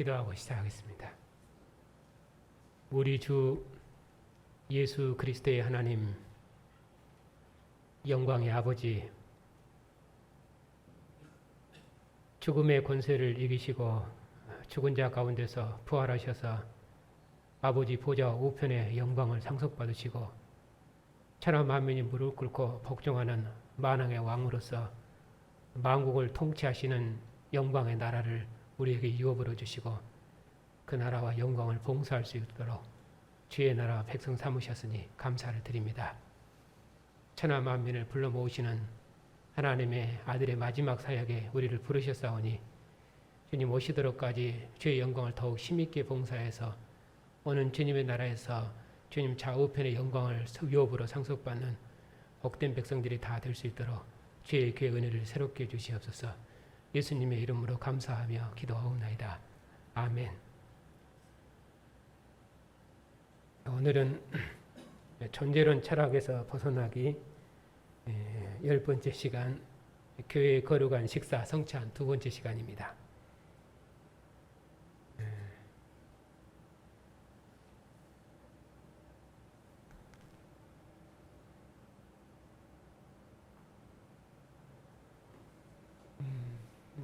기도하고 시작하겠습니다. 우리 주 예수 그리스도의 하나님, 영광의 아버지, 죽음의 권세를 이기시고 죽은 자 가운데서 부활하셔서 아버지 보좌 우편의 영광을 상속받으시고 천하 만민이 무릎 꿇고 복종하는 만왕의 왕으로서 만국을 통치하시는 영광의 나라를 우리에게 유업으로 주시고 그 나라와 영광을 봉사할 수 있도록 주의 나라와 백성 삼으셨으니 감사를 드립니다. 천하 만민을 불러 모으시는 하나님의 아들의 마지막 사역에 우리를 부르셨사오니 주님 오시도록까지 주의 영광을 더욱 힘있게 봉사해서 오는 주님의 나라에서 주님 좌우편의 영광을 유업으로 상속받는 복된 백성들이 다 될 수 있도록 주의 귀의 은혜를 새롭게 주시옵소서. 예수님의 이름으로 감사하며 기도하옵나이다. 아멘. 오늘은 존재론 철학에서 벗어나기 10번째 시간, 교회에 거룩한 식사 성찬 2번째 시간입니다.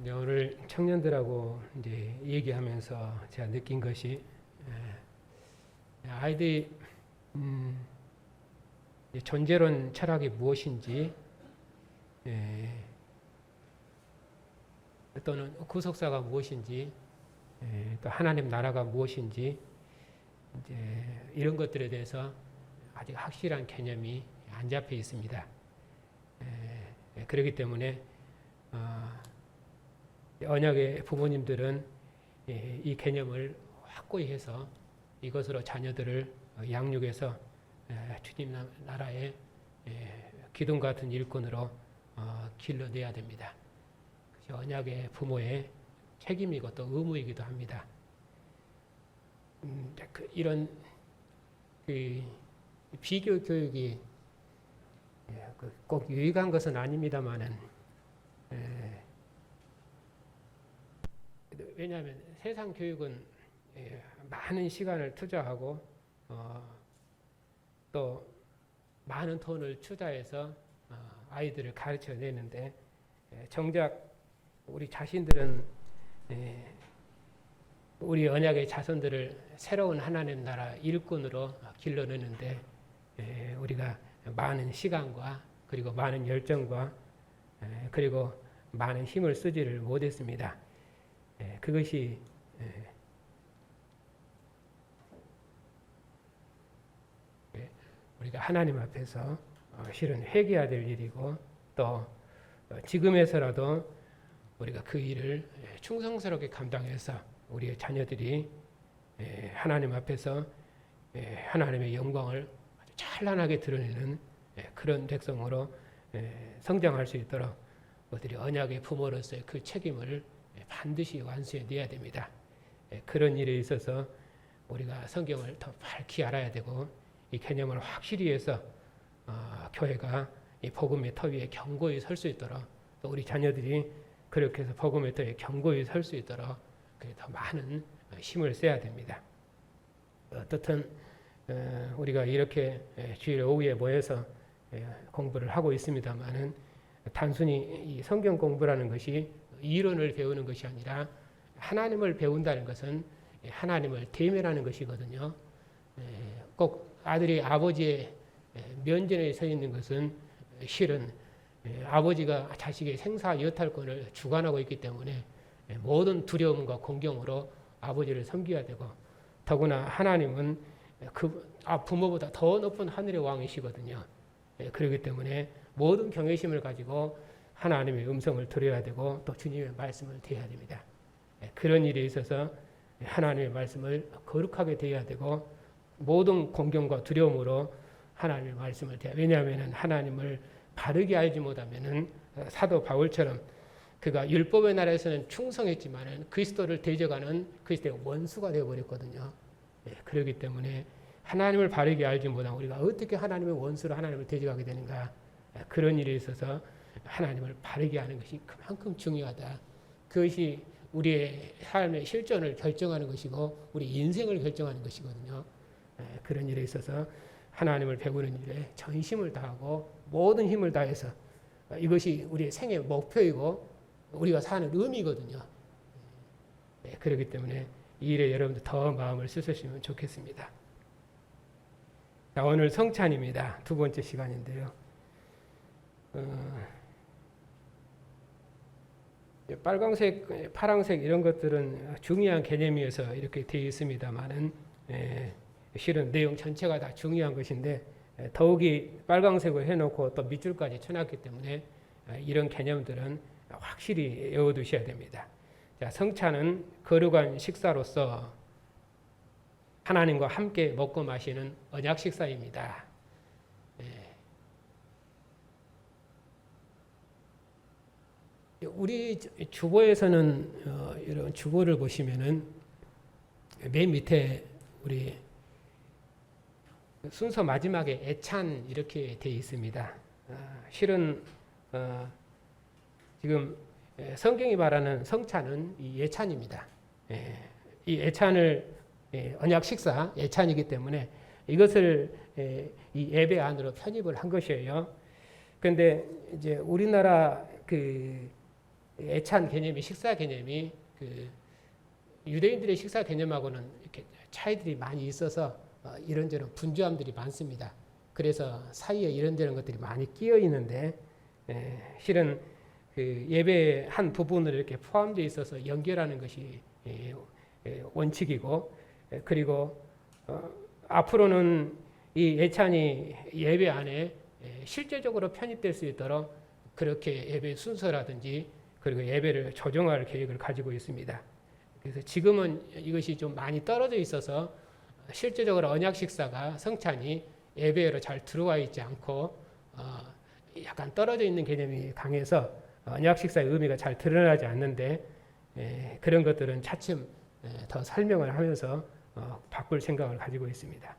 오늘 청년들하고 이제 얘기하면서 제가 느낀 것이 아이들이 존재론 철학이 무엇인지 또는 구속사가 무엇인지 또 하나님 나라가 무엇인지 이제 이런 것들에 대해서 아직 확실한 개념이 안 잡혀 있습니다. 그렇기 때문에 언약의 부모님들은 이 개념을 확고히 해서 이것으로 자녀들을 양육해서 주님 나라의 기둥 같은 일꾼으로 길러내야 됩니다. 그것이 언약의 부모의 책임이고 또 의무이기도 합니다. 이런 비교 교육이 꼭 유익한 것은 아닙니다만은 왜냐하면 세상 교육은 많은 시간을 투자하고 또 많은 돈을 투자해서 아이들을 가르쳐내는데 정작 우리 자신들은 우리 언약의 자손들을 새로운 하나님 나라 일꾼으로 길러내는데 우리가 많은 시간과 그리고 많은 열정과 그리고 많은 힘을 쓰지를 못했습니다. 그것이 우리가 하나님 앞에서 실은 회개해야 될 일이고 또 지금에서라도 우리가 그 일을 충성스럽게 감당해서 우리의 자녀들이 하나님 앞에서 하나님의 영광을 아주 찬란하게 드러내는 그런 백성으로 성장할 수 있도록 우리들이 언약의 부모로서의 그 책임을 반드시 완수해내야 됩니다. 그런 일에 있어서 우리가 성경을 더 밝히 알아야 되고 이 개념을 확실히 해서 교회가 이 복음의 터 위에 견고히 설 수 있도록 또 우리 자녀들이 그렇게 해서 복음의 터에 견고히 설 수 있도록 더 많은 힘을 써야 됩니다. 어떻든 우리가 이렇게 주일 오후에 모여서 공부를 하고 있습니다만은 단순히 이 성경 공부라는 것이 이론을 배우는 것이 아니라 하나님을 배운다는 것은 하나님을 대면하는 것이거든요. 꼭 아들이 아버지의 면전에 서 있는 것은 실은 아버지가 자식의 생사 여탈권을 주관하고 있기 때문에 모든 두려움과 공경으로 아버지를 섬겨야 되고 더구나 하나님은 부모보다 더 높은 하늘의 왕이시거든요. 그렇기 때문에 모든 경외심을 가지고 하나님의 음성을 들어야 되고 또 주님의 말씀을 대해야 됩니다. 그런 일에 있어서 하나님의 말씀을 거룩하게 대해야 되고 모든 공경과 두려움으로 하나님의 말씀을 대해야 돼요. 왜냐하면 하나님을 바르게 알지 못하면 사도 바울처럼 그가 율법의 나라에서는 충성했지만 그리스도를 대적하는 그리스도의 원수가 되어버렸거든요. 그렇기 때문에 하나님을 바르게 알지 못하면 우리가 어떻게 하나님의 원수로 하나님을 대적하게 되는가. 그런 일에 있어서 하나님을 바르게 아는 것이 그만큼 중요하다. 그것이 우리의 삶의 실존을 결정하는 것이고 우리 인생을 결정하는 것이거든요. 그런 일에 있어서 하나님을 배우는 일에 전심을 다하고 모든 힘을 다해서 이것이 우리의 생의 목표이고 우리가 사는 의미거든요. 그렇기 때문에 이 일에 여러분들 더 마음을 쓰셨으면 좋겠습니다. 자, 오늘 성찬입니다. 두 번째 시간인데요. 빨강색, 파랑색 이런 것들은 중요한 개념이어서 이렇게 되어 있습니다만은 실은 내용 전체가 다 중요한 것인데 더욱이 빨강색을 해놓고 또 밑줄까지 쳐놨기 때문에 이런 개념들은 확실히 외워두셔야 됩니다. 자, 성찬은 거룩한 식사로서 하나님과 함께 먹고 마시는 언약 식사입니다. 우리 주보에서는 이런 주보를 보시면은 맨 밑에 우리 순서 마지막에 애찬 이렇게 되어 있습니다. 실은 지금 성경이 말하는 성찬은 이 예찬입니다. 이 예찬을 언약 식사 예찬이기 때문에 이것을 이 예배 안으로 편입을 한 것이에요. 그런데 이제 우리나라 그 예찬 개념이 식사 개념이 그 유대인들의 식사 개념하고는 이렇게 차이들이 많이 있어서 이런저런 분주함들이 많습니다. 그래서 사이에 이런저런 것들이 많이 끼어 있는데 실은 그 예배의 한 부분을 이렇게 포함되어 있어서 연결하는 것이 원칙이고 그리고 앞으로는 이 예찬이 예배 안에 실제적으로 편입될 수 있도록 그렇게 예배 순서라든지 그리고 예배를 조정할 계획을 가지고 있습니다. 그래서 지금은 이것이 좀 많이 떨어져 있어서 실제적으로 언약 식사가 성찬이 예배로 잘 들어와 있지 않고 약간 떨어져 있는 개념이 강해서 언약 식사의 의미가 잘 드러나지 않는데 그런 것들은 차츰 더 설명을 하면서 바꿀 생각을 가지고 있습니다.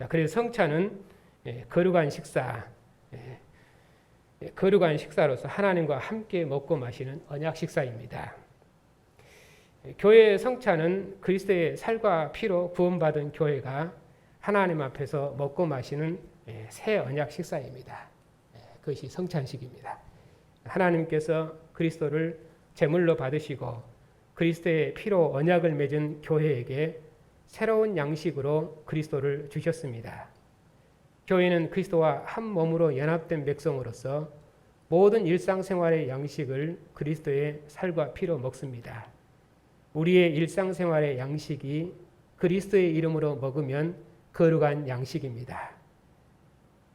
그래서 성찬은 거룩한 식사, 거룩한 식사로서 하나님과 함께 먹고 마시는 언약 식사입니다. 교회의 성찬은 그리스도의 살과 피로 구원받은 교회가 하나님 앞에서 먹고 마시는 새 언약 식사입니다. 그것이 성찬식입니다. 하나님께서 그리스도를 제물로 받으시고 그리스도의 피로 언약을 맺은 교회에게 새로운 양식으로 그리스도를 주셨습니다. 교회는 그리스도와 한 몸으로 연합된 백성으로서 모든 일상생활의 양식을 그리스도의 살과 피로 먹습니다. 우리의 일상생활의 양식이 그리스도의 이름으로 먹으면 거룩한 양식입니다.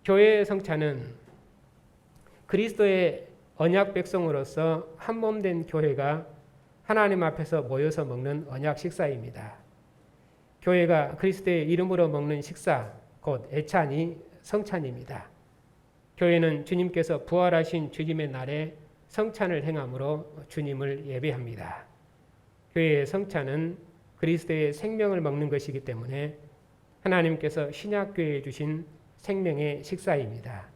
교회의 성찬은 그리스도의 언약 백성으로서 한 몸 된 교회가 하나님 앞에서 모여서 먹는 언약 식사입니다. 교회가 그리스도의 이름으로 먹는 식사, 곧 애찬이 성찬입니다. 교회는 주님께서 부활하신 주님의 날에 성찬을 행함으로 주님을 예배합니다. 교회의 성찬은 그리스도의 생명을 먹는 것이기 때문에 하나님께서 신약교회에 주신 생명의 식사입니다.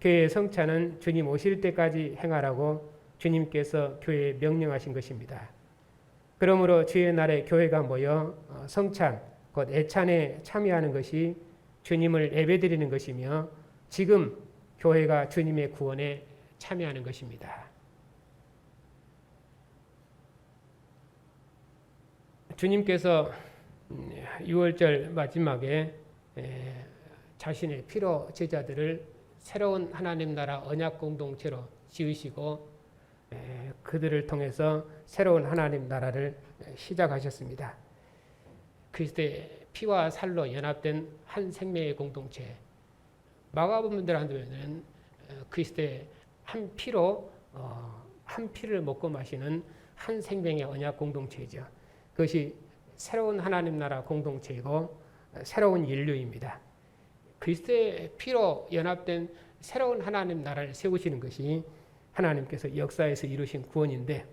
교회의 성찬은 주님 오실 때까지 행하라고 주님께서 교회에 명령하신 것입니다. 그러므로 주의 날에 교회가 모여 성찬, 곧 애찬에 참여하는 것이 주님을 예배드리는 것이며 지금 교회가 주님의 구원에 참여하는 것입니다. 주님께서 6월절 마지막에 자신의 피로 제자들을 새로운 하나님 나라 언약 공동체로 지으시고 그들을 통해서 새로운 하나님 나라를 시작하셨습니다. 그리스도의 피와 살로 연합된 한 생명의 공동체. 마가복음대로 한다면 그리스도의 한 피로 한 피를 먹고 마시는 한 생명의 언약 공동체이죠. 그것이 새로운 하나님 나라 공동체이고 새로운 인류입니다. 그리스도의 피로 연합된 새로운 하나님 나라를 세우시는 것이 하나님께서 역사에서 이루신 구원인데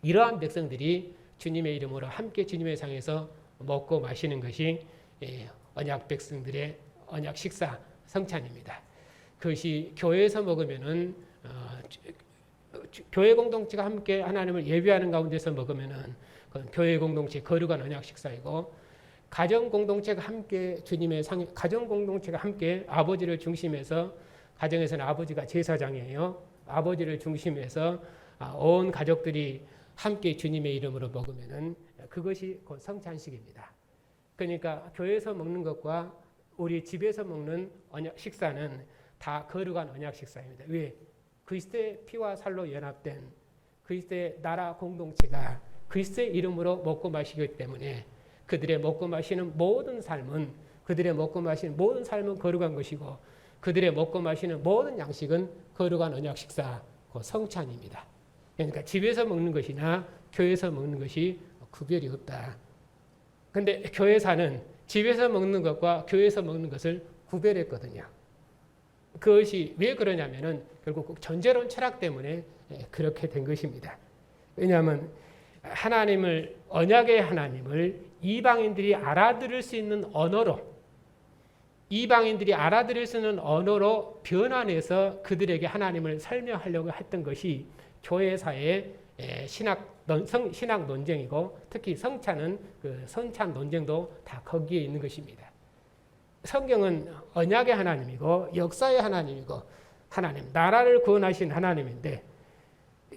이러한 백성들이 주님의 이름으로 함께 주님의 상에서 먹고 마시는 것이 언약 백성들의 언약 식사 성찬입니다. 그것이 교회에서 먹으면은 교회 공동체가 함께 하나님을 예배하는 가운데서 먹으면은 그건 교회 공동체 거룩한 언약 식사이고, 가정 공동체가 함께 주님의 가정 공동체가 함께 아버지를 중심해서, 가정에서는 아버지가 제사장이에요. 아버지를 중심해서 온 가족들이 함께 주님의 이름으로 먹으면은 그것이 곧 성찬식입니다. 그러니까 교회에서 먹는 것과 우리 집에서 먹는 언약 식사는 다 거룩한 언약 식사입니다. 왜? 그리스도의 피와 살로 연합된 그리스도의 나라 공동체가 그리스도의 이름으로 먹고 마시기 때문에 그들의 먹고 마시는 모든 삶은 거룩한 것이고, 그들의 먹고 마시는 모든 양식은 거룩한 언약 식사, 그 성찬입니다. 그러니까 집에서 먹는 것이나 교회에서 먹는 것이 구별이 없다. 그런데 교회사는 집에서 먹는 것과 교회에서 먹는 것을 구별했거든요. 그것이 왜 그러냐면은 결국 전제론 철학 때문에 그렇게 된 것입니다. 왜냐하면 언약의 하나님을 이방인들이 알아들을 수 있는 언어로 변환해서 그들에게 하나님을 설명하려고 했던 것이 교회사의 신학 논쟁이고, 특히 성찬은 그 성찬 논쟁도 다 거기에 있는 것입니다. 성경은 언약의 하나님이고 역사의 하나님이고 나라를 구원하신 하나님인데,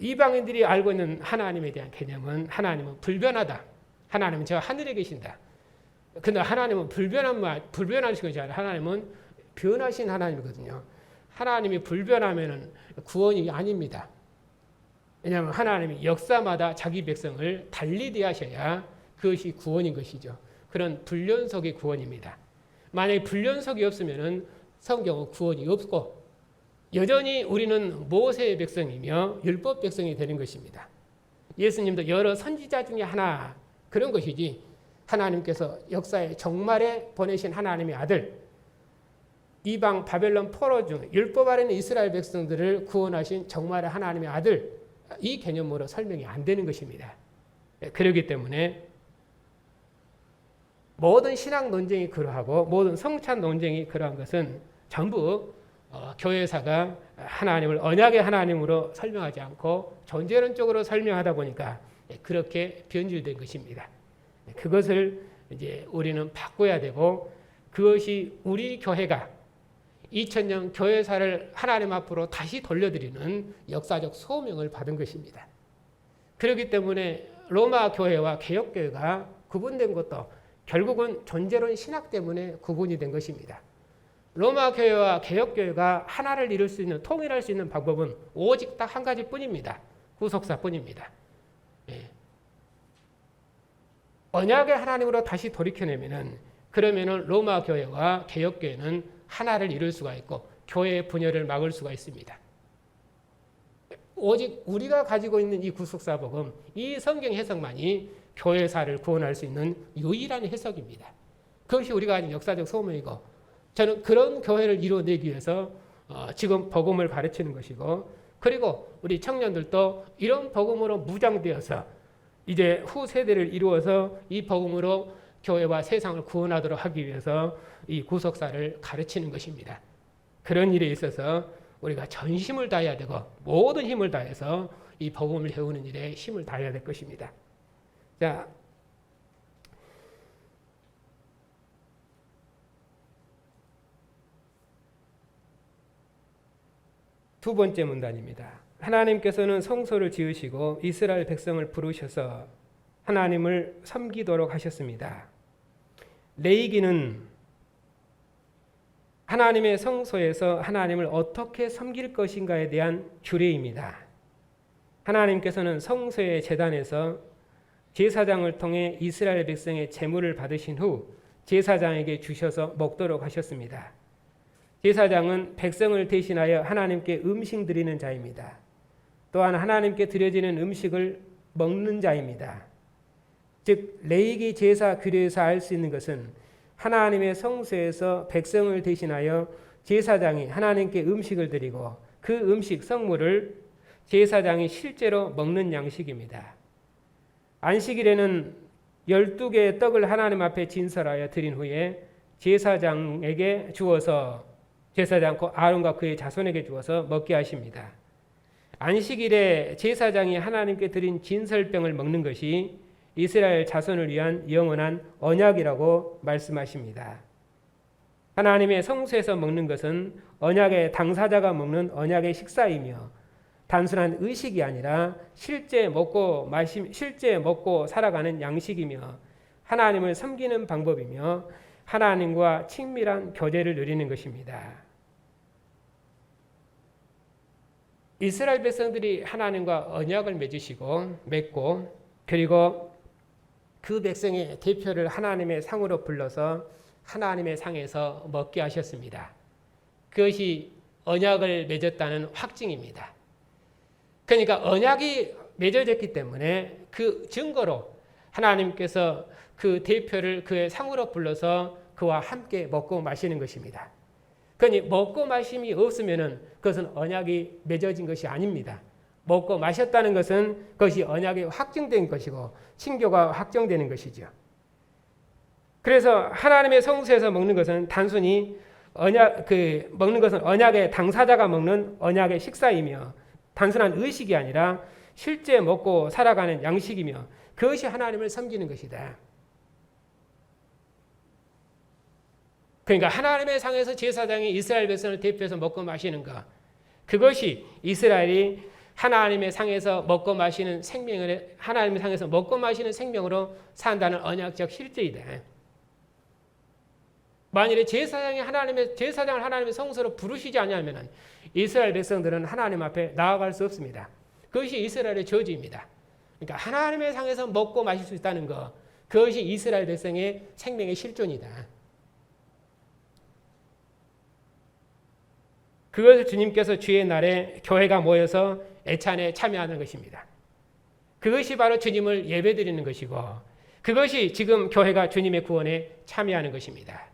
이방인들이 알고 있는 하나님에 대한 개념은 하나님은 불변하다. 하나님은 저 하늘에 계신다. 근데 하나님은 불변하신 것이 아니라 하나님은 변하신 하나님이거든요. 하나님이 불변하면 구원이 아닙니다. 왜냐하면 하나님이 역사마다 자기 백성을 달리 대하셔야 그것이 구원인 것이죠. 그런 불연속의 구원입니다. 만약에 불연속이 없으면 성경은 구원이 없고, 여전히 우리는 모세의 백성이며 율법 백성이 되는 것입니다. 예수님도 여러 선지자 중에 하나 그런 것이지, 하나님께서 역사의 종말에 보내신 하나님의 아들, 이방 바벨론 포로 중 율법 아래 있는 이스라엘 백성들을 구원하신 종말의 하나님의 아들, 이 개념으로 설명이 안 되는 것입니다. 그렇기 때문에 모든 신학 논쟁이 그러하고 모든 성찬 논쟁이 그러한 것은 전부 교회사가 하나님을 언약의 하나님으로 설명하지 않고 존재론적으로 설명하다 보니까 그렇게 변질된 것입니다. 그것을 이제 우리는 바꿔야 되고, 그것이 우리 교회가 2000년 교회사를 하나님 앞으로 다시 돌려드리는 역사적 소명을 받은 것입니다. 그렇기 때문에 로마 교회와 개혁교회가 구분된 것도 결국은 존재론 신학 때문에 구분이 된 것입니다. 로마 교회와 개혁교회가 하나를 이룰 수 있는, 통일할 수 있는 방법은 오직 딱 한 가지뿐입니다. 구속사뿐입니다. 언약의 하나님으로 다시 돌이켜내면은, 그러면은 로마 교회와 개혁교회는 하나를 이룰 수가 있고 교회의 분열을 막을 수가 있습니다. 오직 우리가 가지고 있는 이 구속사 복음, 이 성경 해석만이 교회사를 구원할 수 있는 유일한 해석입니다. 그것이 우리가 가진 역사적 소명이고, 저는 그런 교회를 이루어내기 위해서 지금 복음을 가르치는 것이고, 그리고 우리 청년들도 이런 복음으로 무장되어서 이제 후 세대를 이루어서 이 복음으로 교회와 세상을 구원하도록 하기 위해서 이 구속사를 가르치는 것입니다. 그런 일에 있어서 우리가 전심을 다해야 되고 모든 힘을 다해서 이 복음을 배우는 일에 힘을 다해야 될 것입니다. 자, 두 번째 문단입니다. 하나님께서는 성소를 지으시고 이스라엘 백성을 부르셔서 하나님을 섬기도록 하셨습니다. 레위기는 하나님의 성소에서 하나님을 어떻게 섬길 것인가에 대한 규례입니다. 하나님께서는 성소의 제단에서 제사장을 통해 이스라엘 백성의 제물을 받으신 후 제사장에게 주셔서 먹도록 하셨습니다. 제사장은 백성을 대신하여 하나님께 음식 드리는 자입니다. 또한 하나님께 드려지는 음식을 먹는 자입니다. 즉 레위기 제사 규례에서 알 수 있는 것은 하나님의 성소에서 백성을 대신하여 제사장이 하나님께 음식을 드리고 그 음식 성물을 제사장이 실제로 먹는 양식입니다. 안식일에는 12개의 떡을 하나님 앞에 진설하여 드린 후에 제사장에게 주어서, 제사장 아론과 그의 자손에게 주어서 먹게 하십니다. 안식일에 제사장이 하나님께 드린 진설병을 먹는 것이 이스라엘 자손을 위한 영원한 언약이라고 말씀하십니다. 하나님의 성소에서 먹는 것은 언약의 당사자가 먹는 언약의 식사이며 단순한 의식이 아니라 실제 먹고 살아가는 양식이며 하나님을 섬기는 방법이며 하나님과 친밀한 교제를 누리는 것입니다. 이스라엘 백성들이 하나님과 언약을 맺고 그리고 그 백성의 대표를 하나님의 상으로 불러서 하나님의 상에서 먹게 하셨습니다. 그것이 언약을 맺었다는 확증입니다. 그러니까 언약이 맺어졌기 때문에 그 증거로 하나님께서 그 대표를 그의 상으로 불러서 그와 함께 먹고 마시는 것입니다. 그러니 먹고 마심이 없으면 그것은 언약이 맺어진 것이 아닙니다. 먹고 마셨다는 것은 그것이 언약이 확증된 것이고 친교가 확정되는 것이죠. 그래서 하나님의 성소에서 먹는 것은 단순히 먹는 것은 언약의 당사자가 먹는 언약의 식사이며 단순한 의식이 아니라 실제 먹고 살아가는 양식이며 그것이 하나님을 섬기는 것이다. 그러니까 하나님의 상에서 제사장이 이스라엘 백성을 대표해서 먹고 마시는 것, 그것이 이스라엘이 하나님의 상에서 먹고 마시는 생명을 하나님의 상에서 먹고 마시는 생명으로 산다는 언약적 실제이다. 만일에 제사장을 하나님의 성소로 부르시지 않으면 이스라엘 백성들은 하나님 앞에 나아갈 수 없습니다. 그것이 이스라엘의 저주입니다. 그러니까 하나님의 상에서 먹고 마실 수 있다는 것, 그것이 이스라엘 백성의 생명의 실존이다. 그것을 주님께서 주의 날에 교회가 모여서 애찬에 참여하는 것입니다. 그것이 바로 주님을 예배드리는 것이고 그것이 지금 교회가 주님의 구원에 참여하는 것입니다.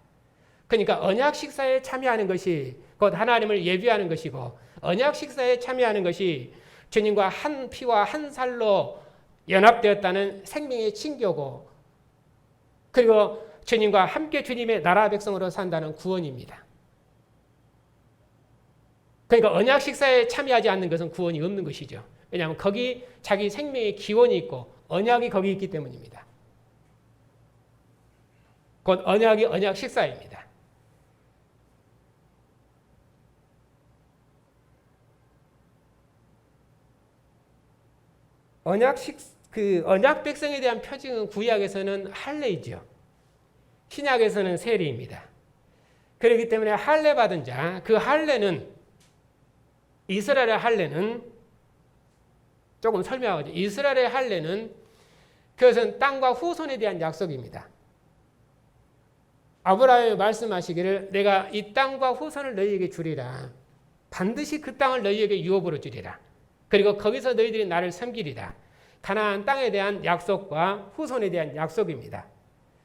그러니까 언약 식사에 참여하는 것이 곧 하나님을 예배하는 것이고 언약 식사에 참여하는 것이 주님과 한 피와 한 살로 연합되었다는 생명의 친교고 그리고 주님과 함께 주님의 나라 백성으로 산다는 구원입니다. 그러니까 언약 식사에 참여하지 않는 것은 구원이 없는 것이죠. 왜냐하면 거기 자기 생명의 기원이 있고 언약이 거기 있기 때문입니다. 곧 언약이 언약 식사입니다. 언약 백성에 대한 표징은 구약에서는 할례이죠. 신약에서는 세례입니다. 그렇기 때문에 할례 받은 자, 그 할례는 이스라엘의 할례는 조금 설명하죠. 이스라엘의 할례는 그것은 땅과 후손에 대한 약속입니다. 아브라함이 말씀하시기를 내가 이 땅과 후손을 너희에게 주리라. 반드시 그 땅을 너희에게 유업으로 주리라. 그리고 거기서 너희들이 나를 섬기리라. 가나안 땅에 대한 약속과 후손에 대한 약속입니다.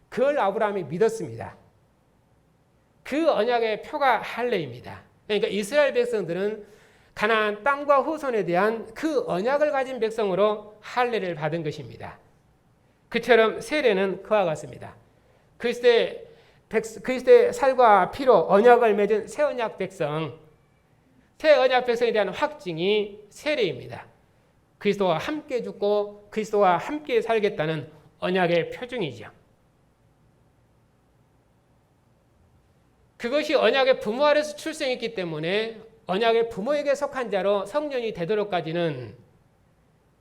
그걸 아브라함이 믿었습니다. 그 언약의 표가 할례입니다. 그러니까 이스라엘 백성들은 가나안 땅과 후손에 대한 그 언약을 가진 백성으로 할례를 받은 것입니다. 그처럼 세례는 그와 같습니다. 그리스도의 살과 피로 언약을 맺은 새 언약 백성, 새 언약 백성에 대한 확증이 세례입니다. 그리스도와 함께 죽고 그리스도와 함께 살겠다는 언약의 표징이죠. 그것이 언약의 부모 아래서 출생했기 때문에 언약의 부모에게 속한 자로 성년이 되도록까지는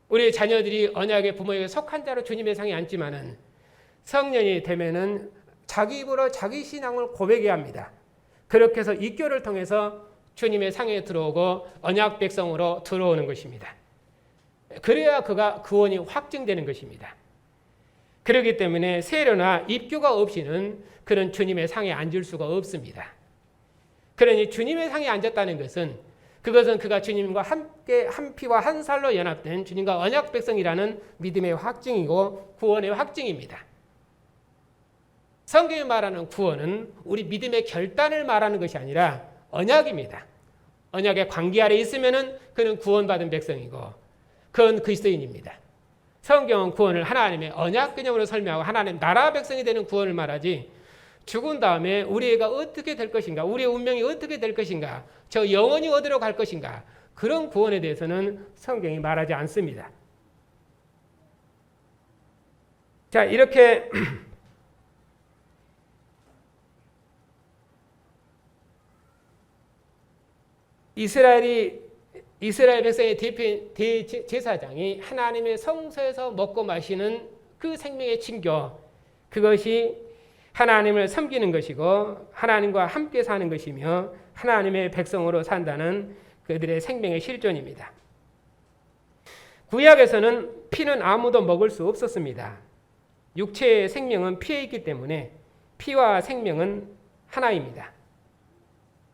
우리 자녀들이 언약의 부모에게 속한 자로 주님의 상에 앉지만은 성년이 되면은 자기 입으로 자기 신앙을 고백해야 합니다. 그렇게 해서 입교를 통해서 주님의 상에 들어오고 언약 백성으로 들어오는 것입니다. 그래야 그가 구원이 확증되는 것입니다. 그렇기 때문에 세례나 입교가 없이는 그는 주님의 상에 앉을 수가 없습니다. 그러니 주님의 상에 앉았다는 것은 그것은 그가 주님과 함께 한 피와 한 살로 연합된 주님과 언약 백성이라는 믿음의 확증이고 구원의 확증입니다. 성경이 말하는 구원은 우리 믿음의 결단을 말하는 것이 아니라 언약입니다. 언약의 관계 아래 있으면은 그는 구원받은 백성이고 그건 그리스도인입니다. 성경은 구원을 하나님의 언약 개념으로 설명하고 하나님 나라 백성이 되는 구원을 말하지 죽은 다음에 우리 애가 어떻게 될 것인가, 우리의 운명이 어떻게 될 것인가, 저 영원히 어디로 갈 것인가, 그런 구원에 대해서는 성경이 말하지 않습니다. 자, 이렇게 이스라엘 백성의 대제사장이 하나님의 성소에서 먹고 마시는 그 생명의 친교, 그것이 하나님을 섬기는 것이고 하나님과 함께 사는 것이며 하나님의 백성으로 산다는 그들의 생명의 실존입니다. 구약에서는 피는 아무도 먹을 수 없었습니다. 육체의 생명은 피에 있기 때문에 피와 생명은 하나입니다.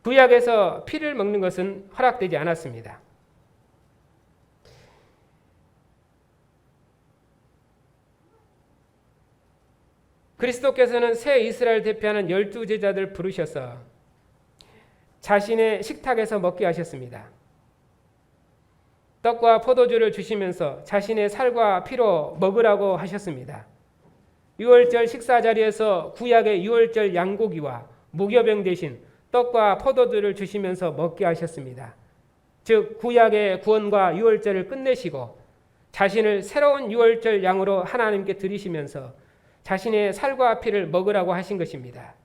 구약에서 피를 먹는 것은 허락되지 않았습니다. 그리스도께서는 새 이스라엘 대표하는 12제자들 부르셔서 자신의 식탁에서 먹게 하셨습니다. 떡과 포도주를 주시면서 자신의 살과 피로 먹으라고 하셨습니다. 유월절 식사 자리에서 구약의 유월절 양고기와 무교병 대신 떡과 포도주를 주시면서 먹게 하셨습니다. 즉 구약의 구원과 유월절을 끝내시고 자신을 새로운 유월절 양으로 하나님께 드리시면서 자신의 살과 피를 먹으라고 하신 것입니다.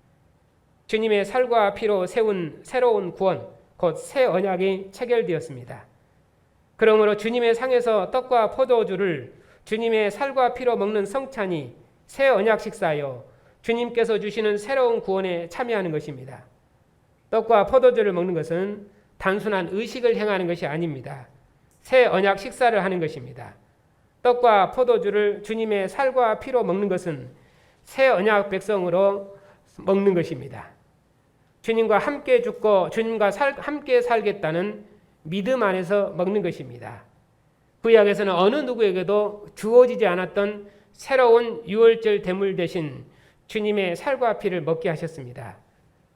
주님의 살과 피로 세운 새로운 구원, 곧 새 언약이 체결되었습니다. 그러므로 주님의 상에서 떡과 포도주를 주님의 살과 피로 먹는 성찬이 새 언약 식사요, 주님께서 주시는 새로운 구원에 참여하는 것입니다. 떡과 포도주를 먹는 것은 단순한 의식을 행하는 것이 아닙니다. 새 언약 식사를 하는 것입니다. 떡과 포도주를 주님의 살과 피로 먹는 것은 새 언약 백성으로 먹는 것입니다. 주님과 함께 죽고 주님과 함께 살겠다는 믿음 안에서 먹는 것입니다. 구약에서는 어느 누구에게도 주어지지 않았던 새로운 유월절 대물 대신 주님의 살과 피를 먹게 하셨습니다.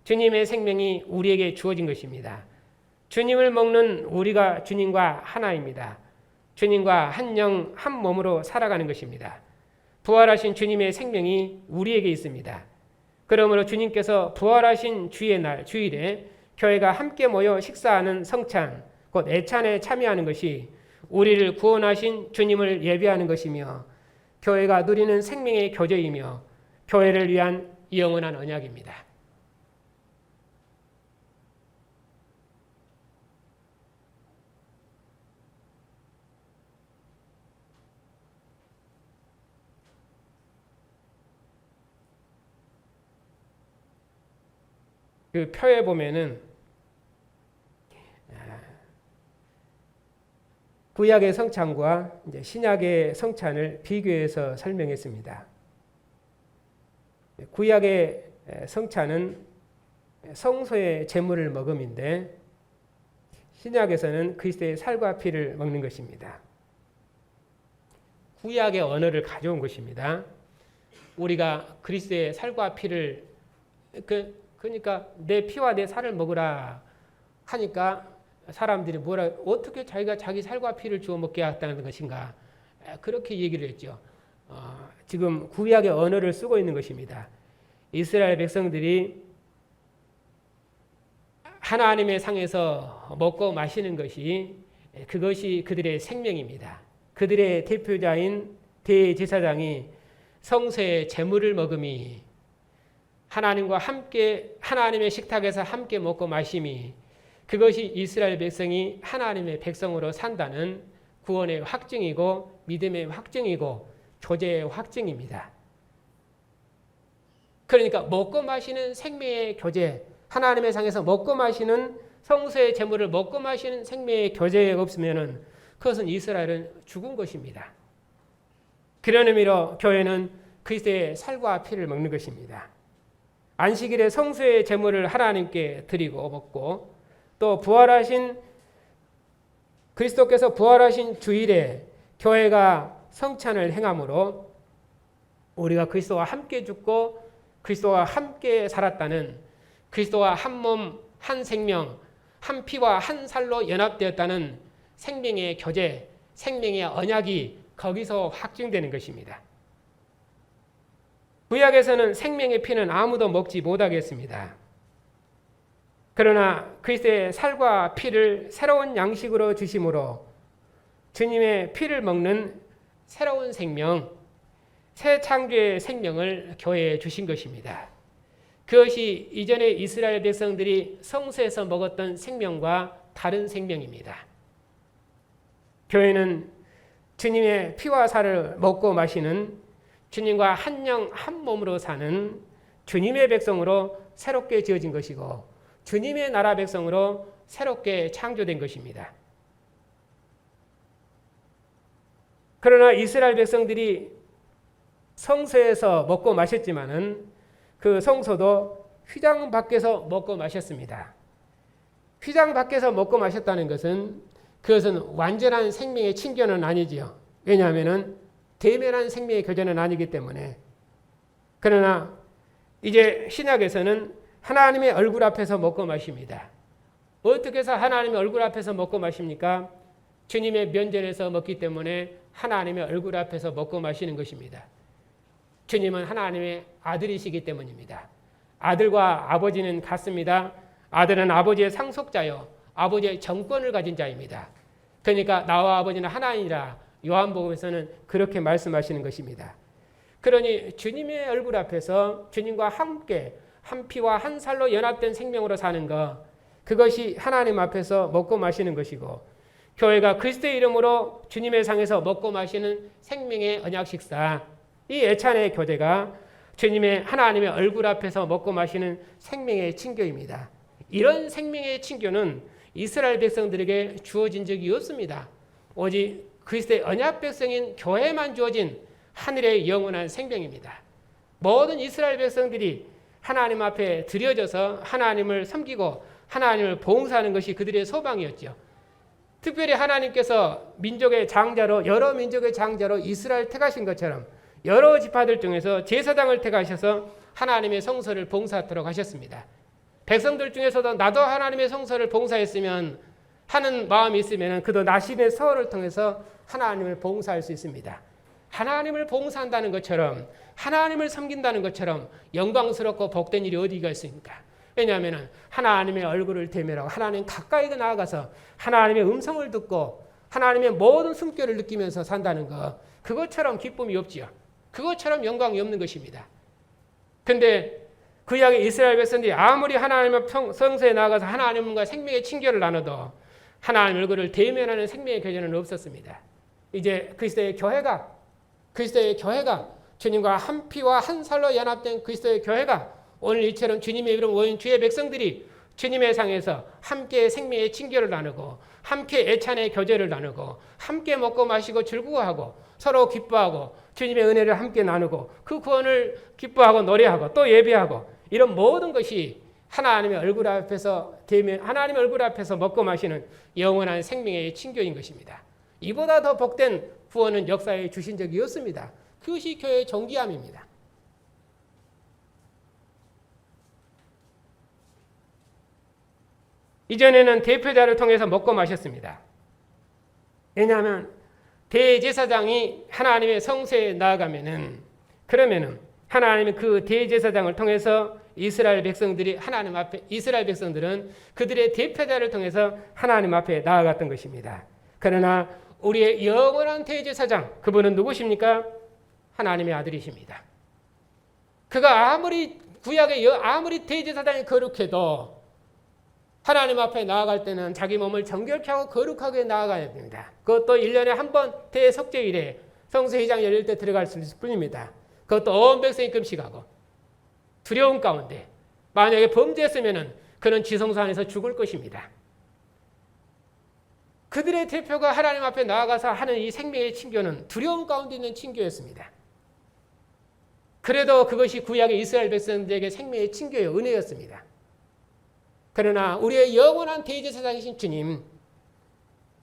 주님의 생명이 우리에게 주어진 것입니다. 주님을 먹는 우리가 주님과 하나입니다. 주님과 한 영, 한 몸으로 살아가는 것입니다. 부활하신 주님의 생명이 우리에게 있습니다. 그러므로 주님께서 부활하신 주의 날, 주일에 교회가 함께 모여 식사하는 성찬, 곧 애찬에 참여하는 것이 우리를 구원하신 주님을 예배하는 것이며 교회가 누리는 생명의 교제이며 교회를 위한 영원한 언약입니다. 그 표에 보면은 구약의 성찬과 이제 신약의 성찬을 비교해서 설명했습니다. 구약의 성찬은 성소의 제물을 먹음인데 신약에서는 그리스도의 살과 피를 먹는 것입니다. 구약의 언어를 가져온 것입니다. 우리가 그리스도의 살과 피를 그러니까 내 피와 내 살을 먹으라 하니까 사람들이 어떻게 자기가 자기 살과 피를 주워 먹게 하겠다는 것인가, 그렇게 얘기를 했죠. 지금 구약의 언어를 쓰고 있는 것입니다. 이스라엘 백성들이 하나님의 상에서 먹고 마시는 것이 그것이 그들의 생명입니다. 그들의 대표자인 대제사장이 성소의 제물을 먹음이 하나님과 함께 하나님의 식탁에서 함께 먹고 마심이 그것이 이스라엘 백성이 하나님의 백성으로 산다는 구원의 확증이고 믿음의 확증이고 교제의 확증입니다. 그러니까 먹고 마시는 생명의 교제, 하나님의 상에서 먹고 마시는 성소의 제물을 먹고 마시는 생명의 교제가 없으면 그것은 이스라엘은 죽은 것입니다. 그런 의미로 교회는 그리스도의 살과 피를 먹는 것입니다. 안식일에 성소의 제물을 하나님께 드리고 먹고 또 부활하신 그리스도께서 부활하신 주일에 교회가 성찬을 행함으로 우리가 그리스도와 함께 죽고 그리스도와 함께 살았다는, 그리스도와 한 몸, 한 생명, 한 피와 한 살로 연합되었다는 생명의 교제, 생명의 언약이 거기서 확증되는 것입니다. 구약에서는 생명의 피는 아무도 먹지 못하겠습니다. 그러나 그리스도의 살과 피를 새로운 양식으로 주심으로 주님의 피를 먹는 새로운 생명, 새 창조의 생명을 교회에 주신 것입니다. 그것이 이전에 이스라엘 백성들이 성소에서 먹었던 생명과 다른 생명입니다. 교회는 주님의 피와 살을 먹고 마시는 주님과 한 영 한 몸으로 사는 주님의 백성으로 새롭게 지어진 것이고 주님의 나라 백성으로 새롭게 창조된 것입니다. 그러나 이스라엘 백성들이 성소에서 먹고 마셨지만은 그 성소도 휘장 밖에서 먹고 마셨습니다. 휘장 밖에서 먹고 마셨다는 것은 그것은 완전한 생명의 친교는 아니지요. 왜냐하면 대면한 생명의 교제는 아니기 때문에. 그러나 이제 신약에서는 하나님의 얼굴 앞에서 먹고 마십니다. 어떻게 해서 하나님의 얼굴 앞에서 먹고 마십니까? 주님의 면전에서 먹기 때문에 하나님의 얼굴 앞에서 먹고 마시는 것입니다. 주님은 하나님의 아들이시기 때문입니다. 아들과 아버지는 같습니다. 아들은 아버지의 상속자요 아버지의 정권을 가진 자입니다. 그러니까 나와 아버지는 하나이니라 요한복음에서는 그렇게 말씀하시는 것입니다. 그러니 주님의 얼굴 앞에서 주님과 함께 한 피와 한 살로 연합된 생명으로 사는 것, 그것이 하나님 앞에서 먹고 마시는 것이고, 교회가 그리스도의 이름으로 주님의 상에서 먹고 마시는 생명의 언약 식사, 이 애찬의 교제가 주님의 하나님의 얼굴 앞에서 먹고 마시는 생명의 친교입니다. 이런 생명의 친교는 이스라엘 백성들에게 주어진 적이 없습니다. 오직 그리스도의 언약 백성인 교회만 주어진 하늘의 영원한 생명입니다. 모든 이스라엘 백성들이 하나님 앞에 드려져서 하나님을 섬기고 하나님을 봉사하는 것이 그들의 소망이었죠. 특별히 하나님께서 민족의 장자로, 여러 민족의 장자로 이스라엘 택하신 것처럼 여러 지파들 중에서 제사장을 택하셔서 하나님의 성소를 봉사하도록 하셨습니다. 백성들 중에서도 나도 하나님의 성소를 봉사했으면 하는 마음이 있으면 그도 나심의 서원을 통해서 하나님을 봉사할 수 있습니다. 하나님을 봉사한다는 것처럼, 하나님을 섬긴다는 것처럼 영광스럽고 복된 일이 어디가 있습니까? 왜냐하면 하나님의 얼굴을 대면하고 하나님 가까이 나아가서 하나님의 음성을 듣고 하나님의 모든 숨결을 느끼면서 산다는 것, 그것처럼 기쁨이 없지요. 그것처럼 영광이 없는 것입니다. 그런데 구약의 이스라엘 백성들이 아무리 하나님의 성소에 나아가서 하나님과 생명의 친교를 나눠도 하나님 얼굴을 대면하는 생명의 교제는 없었습니다. 이제 그리스도의 교회가 주님과 한 피와 한 살로 연합된 그리스도의 교회가 오늘 이처럼 주님의 이름 모인 주의 백성들이 주님의 상에서 함께 생명의 친교를 나누고 함께 애찬의 교제를 나누고 함께 먹고 마시고 즐거워하고 서로 기뻐하고 주님의 은혜를 함께 나누고 그 구원을 기뻐하고 노래하고 또 예배하고 이런 모든 것이 하나님의 얼굴 앞에서 하나님의 얼굴 앞에서 먹고 마시는 영원한 생명의 친교인 것입니다. 이보다 더 복된 구원은 역사에 주신 적이 없습니다. 그것이 교회의 존귀함입니다. 이전에는 대표자를 통해서 먹고 마셨습니다. 왜냐하면 대제사장이 하나님의 성소에 나아가면은 그러면은 하나님의 그 대제사장을 통해서 이스라엘 백성들은 그들의 대표자를 통해서 하나님 앞에 나아갔던 것입니다. 그러나 우리의 영원한 대제사장, 그분은 누구십니까? 하나님의 아들이십니다. 그가 아무리 대제사장이 거룩해도 하나님 앞에 나아갈 때는 자기 몸을 정결케 하고 거룩하게 나아가야 됩니다. 그것도 1년에 한 번 대속죄일에 성소회장 열릴 때 들어갈 수 있을 뿐입니다. 그것도 온 백성이 금식하고 두려움 가운데 만약에 범죄했으면 그는 지성소 안에서 죽을 것입니다. 그들의 대표가 하나님 앞에 나아가서 하는 이 생명의 친교는 두려움 가운데 있는 친교였습니다. 그래도 그것이 구약의 이스라엘 백성들에게 생명의 친교의 은혜였습니다. 그러나 우리의 영원한 대제사장이신 주님,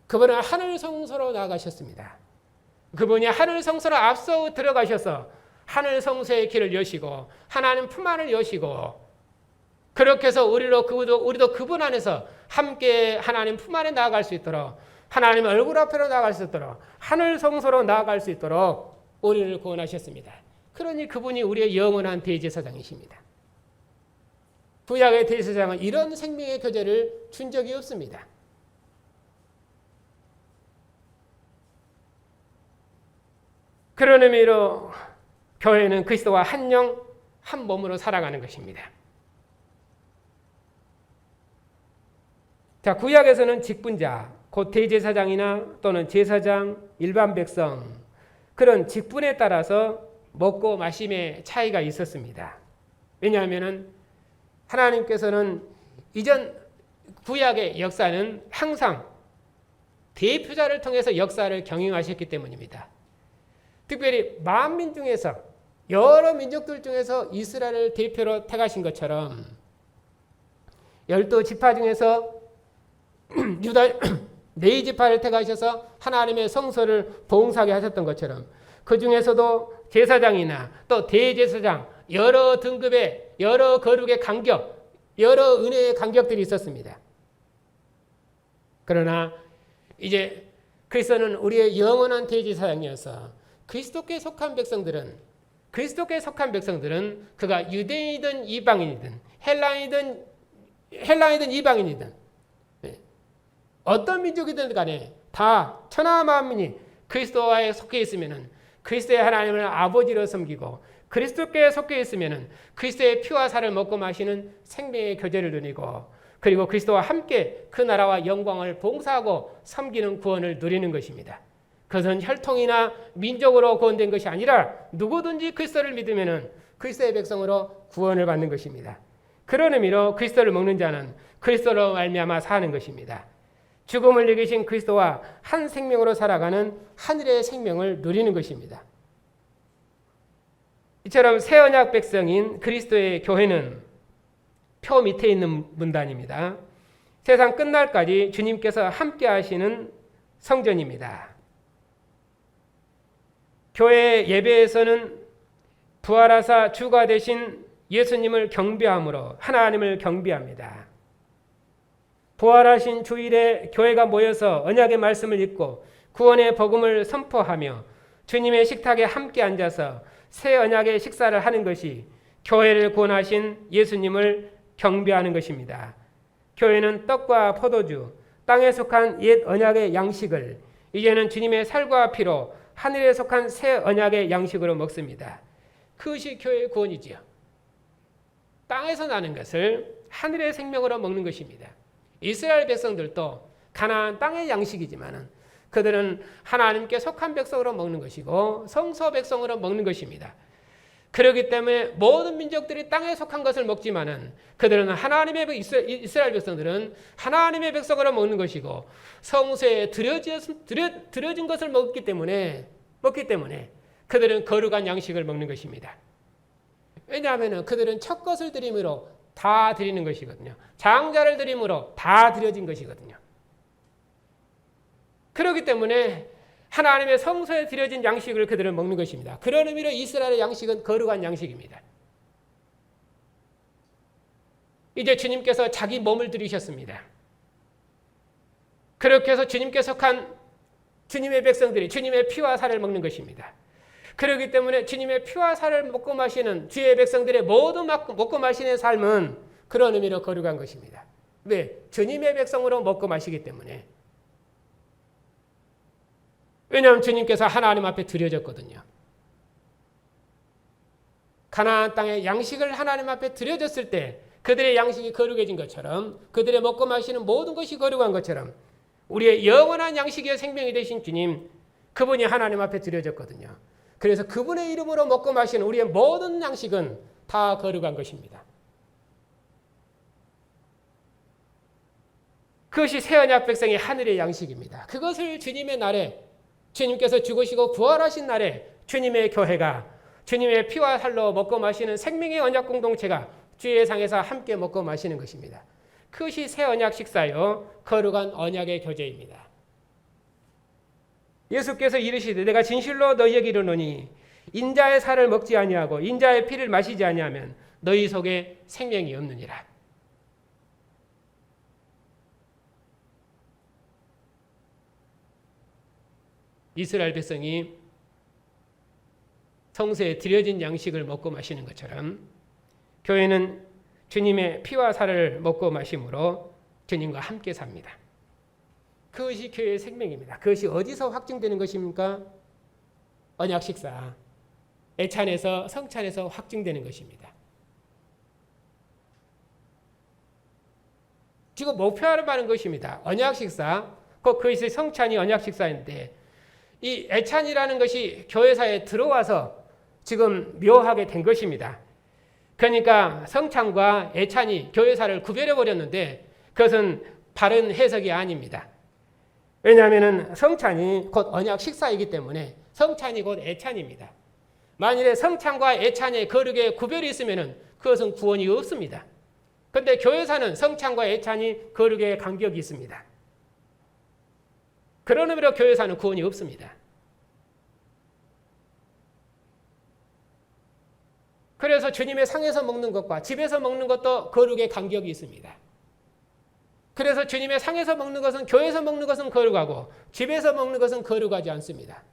그분은 하늘 성소로 나아가셨습니다. 그분이 하늘 성소로 앞서 들어가셔서 하늘 성소의 길을 여시고 하나님 품 안을 여시고 그렇게 해서 우리도 그분 안에서 함께 하나님 품 안에 나아갈 수 있도록 하나님 얼굴 앞으로 나아갈 수 있도록 하늘 성소로 나아갈 수 있도록 우리를 구원하셨습니다. 그러니 그분이 우리의 영원한 대제사장이십니다. 구약의 대제사장은 이런 생명의 교제를 준 적이 없습니다. 그런 의미로 교회는 그리스도와 한 영, 한 몸으로 살아가는 것입니다. 자, 구약에서는 직분자, 곧 대제사장이나 또는 제사장, 일반 백성, 그런 직분에 따라서 먹고 마심의 차이가 있었습니다. 왜냐하면 하나님께서는 이전 구약의 역사는 항상 대표자를 통해서 역사를 경영하셨기 때문입니다. 특별히 만민 중에서 여러 민족들 중에서 이스라엘을 대표로 택하신 것처럼 12지파 중에서 유다 4지파를 택하셔서 하나님의 성소를 봉사하게 하셨던 것처럼 그 중에서도 제사장이나 또 대제사장 여러 등급의 여러 거룩의 간격, 여러 은혜의 간격들이 있었습니다. 그러나 이제 그리스도는 우리의 영원한 대제사장이어서 그리스도께 속한 백성들은 그가 유대인이든 이방인이든 헬라인이든 이방인이든 어떤 민족이든 간에 다 천하 만민이 그리스도와에 속해 있으면은 그리스도의 하나님을 아버지로 섬기고 그리스도께 속해 있으면은 그리스도의 피와 살을 먹고 마시는 생명의 교제를 누리고 그리고 그리스도와 함께 그 나라와 영광을 봉사하고 섬기는 구원을 누리는 것입니다. 그것은 혈통이나 민족으로 구원된 것이 아니라 누구든지 그리스도를 믿으면은 그리스도의 백성으로 구원을 받는 것입니다. 그런 의미로 그리스도를 먹는 자는 그리스도로 말미암아 사는 것입니다. 죽음을 이기신 그리스도와 한 생명으로 살아가는 하늘의 생명을 누리는 것입니다. 이처럼 새 언약 백성인 그리스도의 교회는 표 밑에 있는 문단입니다. 세상 끝날까지 주님께서 함께 하시는 성전입니다. 교회 예배에서는 부활하사 주가 되신 예수님을 경배함으로 하나님을 경배합니다. 부활하신 주일에 교회가 모여서 언약의 말씀을 읽고 구원의 복음을 선포하며 주님의 식탁에 함께 앉아서 새 언약의 식사를 하는 것이 교회를 구원하신 예수님을 경배하는 것입니다. 교회는 떡과 포도주, 땅에 속한 옛 언약의 양식을 이제는 주님의 살과 피로 하늘에 속한 새 언약의 양식으로 먹습니다. 그것이 교회의 구원이지요. 땅에서 나는 것을 하늘의 생명으로 먹는 것입니다. 이스라엘 백성들도 가나안 땅의 양식이지만 그들은 하나님께 속한 백성으로 먹는 것이고 성소 백성으로 먹는 것입니다. 그렇기 때문에 모든 민족들이 땅에 속한 것을 먹지만은 그들은 이스라엘 백성들은 하나님의 백성으로 먹는 것이고 성소에 드려진 것을 먹기 때문에 그들은 거룩한 양식을 먹는 것입니다. 왜냐하면 그들은 첫 것을 드림으로 다 드리는 것이거든요. 장자를 드림으로 다 드려진 것이거든요. 그렇기 때문에 하나님의 성소에 드려진 양식을 그들은 먹는 것입니다. 그런 의미로 이스라엘의 양식은 거룩한 양식입니다. 이제 주님께서 자기 몸을 드리셨습니다. 그렇게 해서 주님께 속한 주님의 백성들이 주님의 피와 살을 먹는 것입니다. 그렇기 때문에 주님의 피와 살을 먹고 마시는 주의 백성들의 모두 먹고 마시는 삶은 그런 의미로 거룩한 것입니다. 왜? 주님의 백성으로 먹고 마시기 때문에. 왜냐하면 주님께서 하나님 앞에 드려졌거든요. 가나안 땅에 양식을 하나님 앞에 드려졌을 때 그들의 양식이 거룩해진 것처럼 그들의 먹고 마시는 모든 것이 거룩한 것처럼 우리의 영원한 양식의 생명이 되신 주님, 그분이 하나님 앞에 드려졌거든요. 그래서 그분의 이름으로 먹고 마시는 우리의 모든 양식은 다 거룩한 것입니다. 그것이 새 언약 백성의 하늘의 양식입니다. 그것을 주님의 날에 주님께서 죽으시고 부활하신 날에 주님의 교회가 주님의 피와 살로 먹고 마시는 생명의 언약 공동체가 주의 상에서 함께 먹고 마시는 것입니다. 그것이 새 언약 식사요 거룩한 언약의 교제입니다. 예수께서 이르시되 내가 진실로 너희에게 이르노니 인자의 살을 먹지 아니하고 인자의 피를 마시지 아니하면 너희 속에 생명이 없느니라. 이스라엘 백성이 성소에 드려진 양식을 먹고 마시는 것처럼 교회는 주님의 피와 살을 먹고 마심으로 주님과 함께 삽니다. 그것이 교회의 생명입니다. 그것이 어디서 확증되는 것입니까? 언약 식사, 애찬에서 성찬에서 확증되는 것입니다. 지금 목표하는 바는 것입니다. 언약 식사, 그것이 성찬이 언약 식사인데 이 애찬이라는 것이 교회사에 들어와서 지금 묘하게 된 것입니다. 그러니까 성찬과 애찬이 교회사를 구별해 버렸는데 그것은 바른 해석이 아닙니다. 왜냐하면 성찬이 곧 언약 식사이기 때문에 성찬이 곧 애찬입니다. 만일에 성찬과 애찬의 거룩의 구별이 있으면 그것은 구원이 없습니다. 그런데 교회사는 성찬과 애찬이 거룩의 간격이 있습니다. 그런 의미로 교회사는 구원이 없습니다. 그래서 주님의 상에서 먹는 것과 집에서 먹는 것도 거룩의 간격이 있습니다. 그래서 주님의 상에서 먹는 것은 교회에서 먹는 것은 거룩하고 집에서 먹는 것은 거룩하지 않습니다.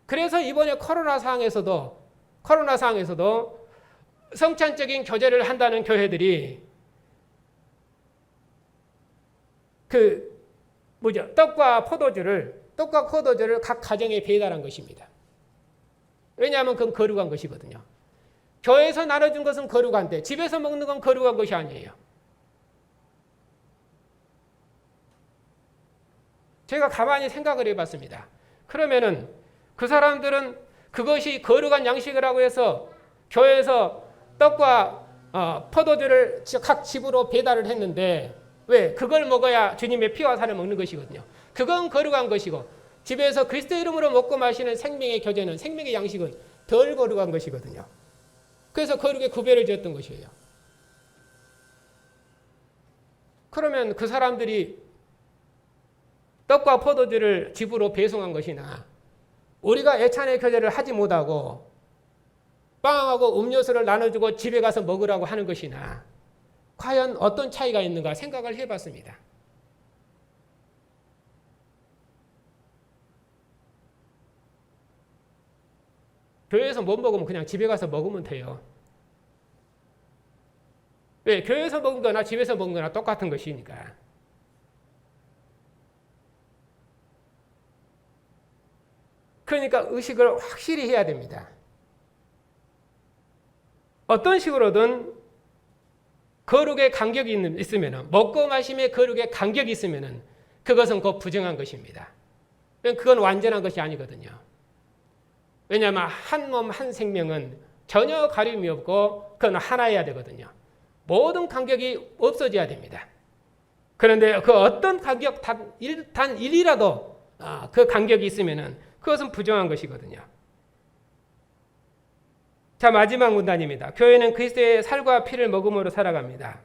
그래서 이번에 코로나 상황에서도 성찬적인 교제를 한다는 교회들이 떡과 포도주를 각 가정에 배달한 것입니다. 왜냐하면 그건 거룩한 것이거든요. 교회에서 나눠준 것은 거룩한데 집에서 먹는 건 거룩한 것이 아니에요. 제가 가만히 생각을 해봤습니다. 그러면은 그 사람들은 그것이 거룩한 양식이라고 해서 교회에서 떡과 포도주를 각 집으로 배달을 했는데 왜? 그걸 먹어야 주님의 피와 살을 먹는 것이거든요. 그건 거룩한 것이고 집에서 그리스도 이름으로 먹고 마시는 생명의 교제는 생명의 양식은 덜 거룩한 것이거든요. 그래서 거룩의 구별을 지었던 것이에요. 그러면 그 사람들이 떡과 포도주를 집으로 배송한 것이나 우리가 애찬의 교제를 하지 못하고 빵하고 음료수를 나눠주고 집에 가서 먹으라고 하는 것이나 과연 어떤 차이가 있는가 생각을 해봤습니다. 교회에서 못 먹으면 그냥 집에 가서 먹으면 돼요. 왜? 교회에서 먹은 거나 집에서 먹은 거나 똑같은 것이니까. 그러니까 의식을 확실히 해야 됩니다. 어떤 식으로든 거룩의 간격이 있으면, 먹고 마심의 거룩의 간격이 있으면 그것은 곧 부정한 것입니다. 그건 완전한 것이 아니거든요. 왜냐하면 한 몸 한 생명은 전혀 가림이 없고 그건 하나여야 되거든요. 모든 간격이 없어져야 됩니다. 그런데 그 어떤 간격 단 1이라도 그 간격이 있으면 그것은 부정한 것이거든요. 자, 마지막 문단입니다. 교회는 그리스도의 살과 피를 먹음으로 살아갑니다.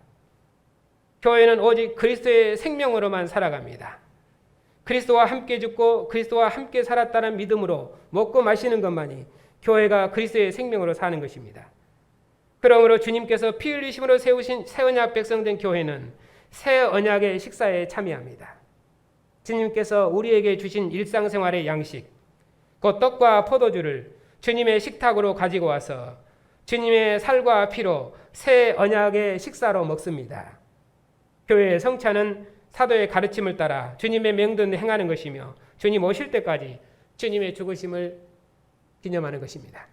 교회는 오직 그리스도의 생명으로만 살아갑니다. 그리스도와 함께 죽고 그리스도와 함께 살았다는 믿음으로 먹고 마시는 것만이 교회가 그리스도의 생명으로 사는 것입니다. 그러므로 주님께서 피 흘리심으로 세우신 새 언약 백성된 교회는 새 언약의 식사에 참여합니다. 주님께서 우리에게 주신 일상생활의 양식, 곧 떡과 포도주를 주님의 식탁으로 가지고 와서 주님의 살과 피로 새 언약의 식사로 먹습니다. 교회의 성찬은 사도의 가르침을 따라 주님의 명령을 행하는 것이며 주님 오실 때까지 주님의 죽으심을 기념하는 것입니다.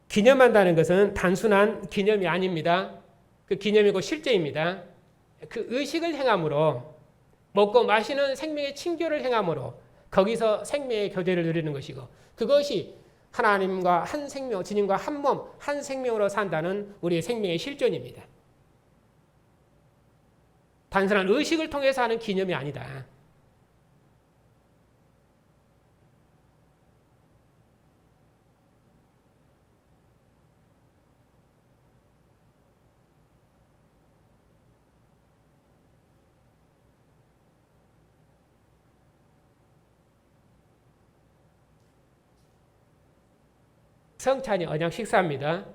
기념한다는 것은 단순한 기념이 아닙니다. 그 기념이고 실제입니다. 그 의식을 행함으로 먹고 마시는 생명의 친교를 행함으로 거기서 생명의 교제를 누리는 것이고 그것이 하나님과 한 생명, 주님과 한 몸, 한 생명으로 산다는 우리의 생명의 실존입니다. 단순한 의식을 통해서 하는 기념이 아니다. 성찬이 언약 식사입니다.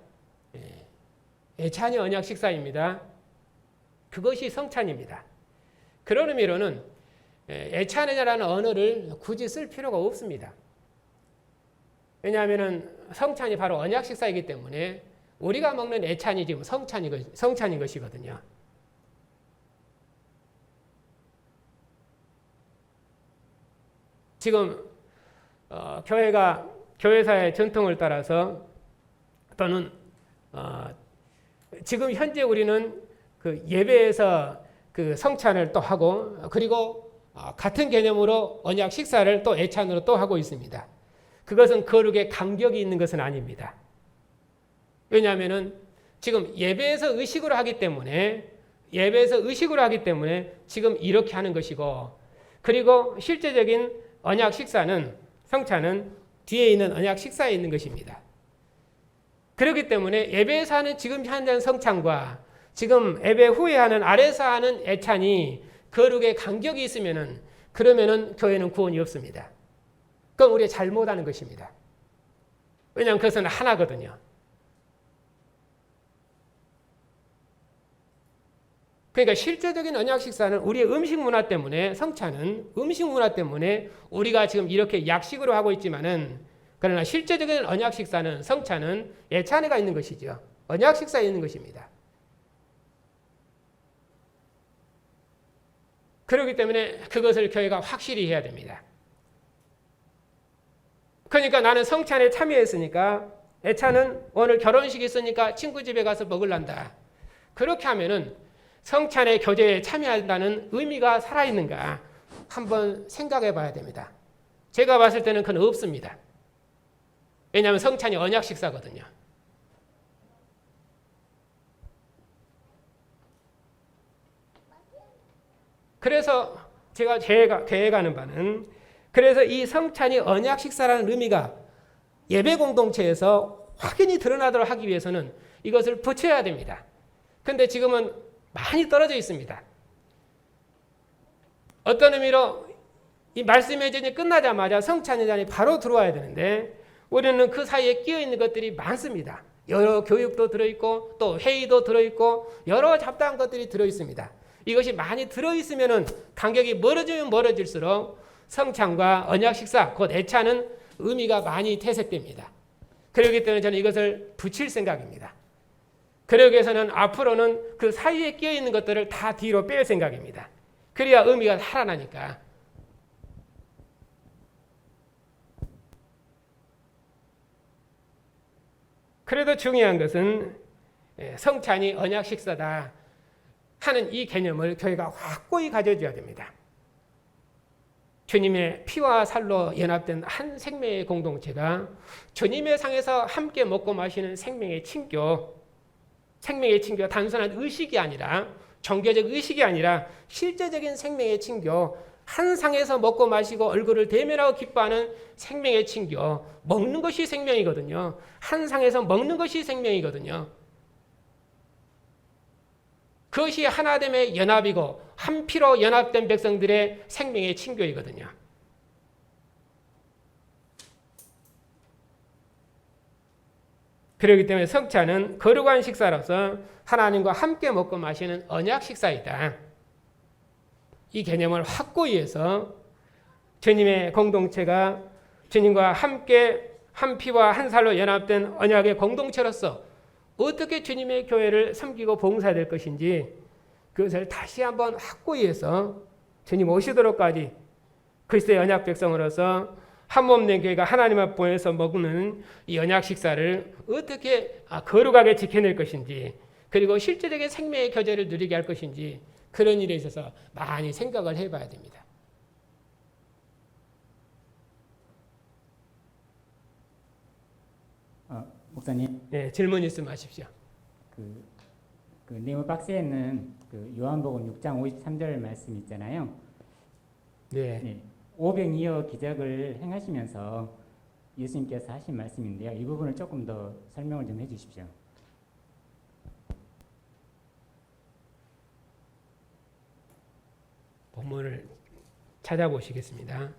애찬이 언약 식사입니다. 그것이 성찬입니다. 그런 의미로는 애찬이라는 언어를 굳이 쓸 필요가 없습니다. 왜냐하면 성찬이 바로 언약 식사이기 때문에 우리가 먹는 애찬이 지금 성찬인 것이거든요. 지금 교회사의 전통을 따라서 또는 지금 현재 우리는 그 예배에서 그 성찬을 또 하고 그리고 같은 개념으로 언약 식사를 또 애찬으로 또 하고 있습니다. 그것은 거룩의 간격이 있는 것은 아닙니다. 왜냐하면은 지금 예배에서 의식으로 하기 때문에 지금 이렇게 하는 것이고 그리고 실제적인 언약 식사는 성찬은 뒤에 있는 언약 식사에 있는 것입니다. 그렇기 때문에 예배에서 하는 지금 현재 성찬과 지금 예배 후에 하는 아래서 하는 애찬이 거룩의 간격이 있으면은 그러면은 교회는 구원이 없습니다. 그건 우리가 잘못하는 것입니다. 왜냐하면 그것은 하나거든요. 그러니까 실제적인 언약 식사는 우리의 음식 문화 때문에 성찬은 음식 문화 때문에 우리가 지금 이렇게 약식으로 하고 있지만은 그러나 실제적인 언약 식사는 성찬은 애찬회가 있는 것이죠. 언약 식사에 있는 것입니다. 그렇기 때문에 그것을 교회가 확실히 해야 됩니다. 그러니까 나는 성찬에 참여했으니까 애찬은 오늘 결혼식이 있으니까 친구 집에 가서 먹을란다. 그렇게 하면은 성찬의 교제에 참여한다는 의미가 살아있는가 한번 생각해 봐야 됩니다. 제가 봤을 때는 그건 없습니다. 왜냐하면 성찬이 언약 식사거든요. 그래서 제가 계획하는 바는 그래서 이 성찬이 언약 식사라는 의미가 예배 공동체에서 확연히 드러나도록 하기 위해서는 이것을 붙여야 됩니다. 그런데 지금은 많이 떨어져 있습니다. 어떤 의미로 이 말씀의 전이 끝나자마자 성찬의 잔이 바로 들어와야 되는데 우리는 그 사이에 끼어 있는 것들이 많습니다. 여러 교육도 들어있고 또 회의도 들어있고 여러 잡다한 것들이 들어있습니다. 이것이 많이 들어있으면 간격이 멀어지면 멀어질수록 성찬과 언약 식사 곧 애찬은 의미가 많이 퇴색됩니다. 그렇기 때문에 저는 이것을 붙일 생각입니다. 그러기 위해서는 앞으로는 그 사이에 끼어 있는 것들을 다 뒤로 뺄 생각입니다. 그래야 의미가 살아나니까. 그래도 중요한 것은 성찬이 언약 식사다 하는 이 개념을 교회가 확고히 가져줘야 됩니다. 주님의 피와 살로 연합된 한 생명의 공동체가 주님의 상에서 함께 먹고 마시는 생명의 친교 단순한 의식이 아니라 종교적 의식이 아니라 실제적인 생명의 친교 한 상에서 먹고 마시고 얼굴을 대면하고 기뻐하는 생명의 친교 먹는 것이 생명이거든요. 한 상에서 먹는 것이 생명이거든요. 그것이 하나됨의 연합이고 한 피로 연합된 백성들의 생명의 친교이거든요. 그렇기 때문에 성찬은 거룩한 식사로서 하나님과 함께 먹고 마시는 언약 식사이다. 이 개념을 확고히 해서 주님의 공동체가 주님과 함께 한 피와 한 살로 연합된 언약의 공동체로서 어떻게 주님의 교회를 섬기고 봉사될 것인지 그것을 다시 한번 확고히 해서 주님 오시도록까지 그리스도의 언약 백성으로서 한 몸 된 교회가 하나님 앞에서 먹는 이 언약 식사를 어떻게 거룩하게 지켜낼 것인지 그리고 실제적인 생명의 교제를 누리게 할 것인지 그런 일에 있어서 많이 생각을 해봐야 됩니다. 목사님. 네, 질문 있으면 하십시오. 그 네모 박스에는 그 요한복음 6장 53절 말씀 있잖아요. 네. 500여 기적을 행하시면서 예수님께서 하신 말씀인데요. 이 부분을 조금 더 설명을 좀 해주십시오. 본문을 찾아보시겠습니다.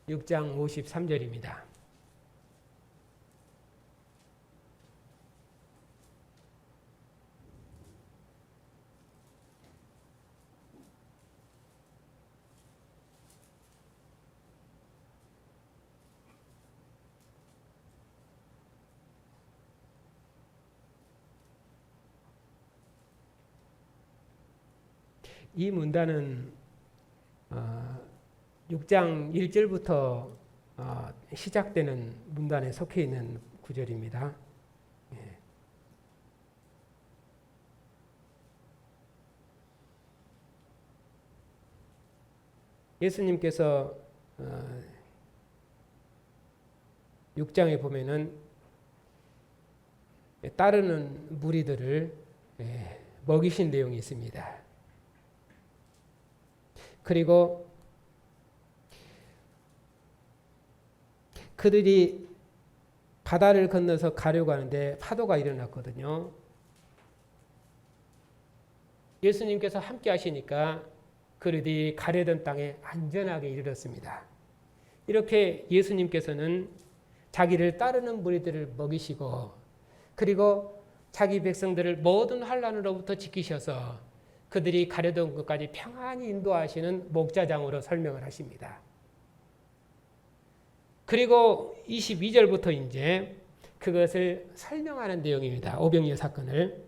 6장 53절입니다. 이 문단은 6장 1절부터 시작되는 문단에 속해 있는 구절입니다. 예수님께서 6장에 보면은 따르는 무리들을 먹이신 내용이 있습니다. 그리고 그들이 바다를 건너서 가려고 하는데 파도가 일어났거든요. 예수님께서 함께 하시니까 그들이 가려던 땅에 안전하게 이르렀습니다. 이렇게 예수님께서는 자기를 따르는 무리들을 먹이시고 그리고 자기 백성들을 모든 환난으로부터 지키셔서 그들이 가려던 것까지 평안히 인도하시는 목자장으로 설명을 하십니다. 그리고 22절부터 이제 그것을 설명하는 내용입니다. 오병이어 사건을.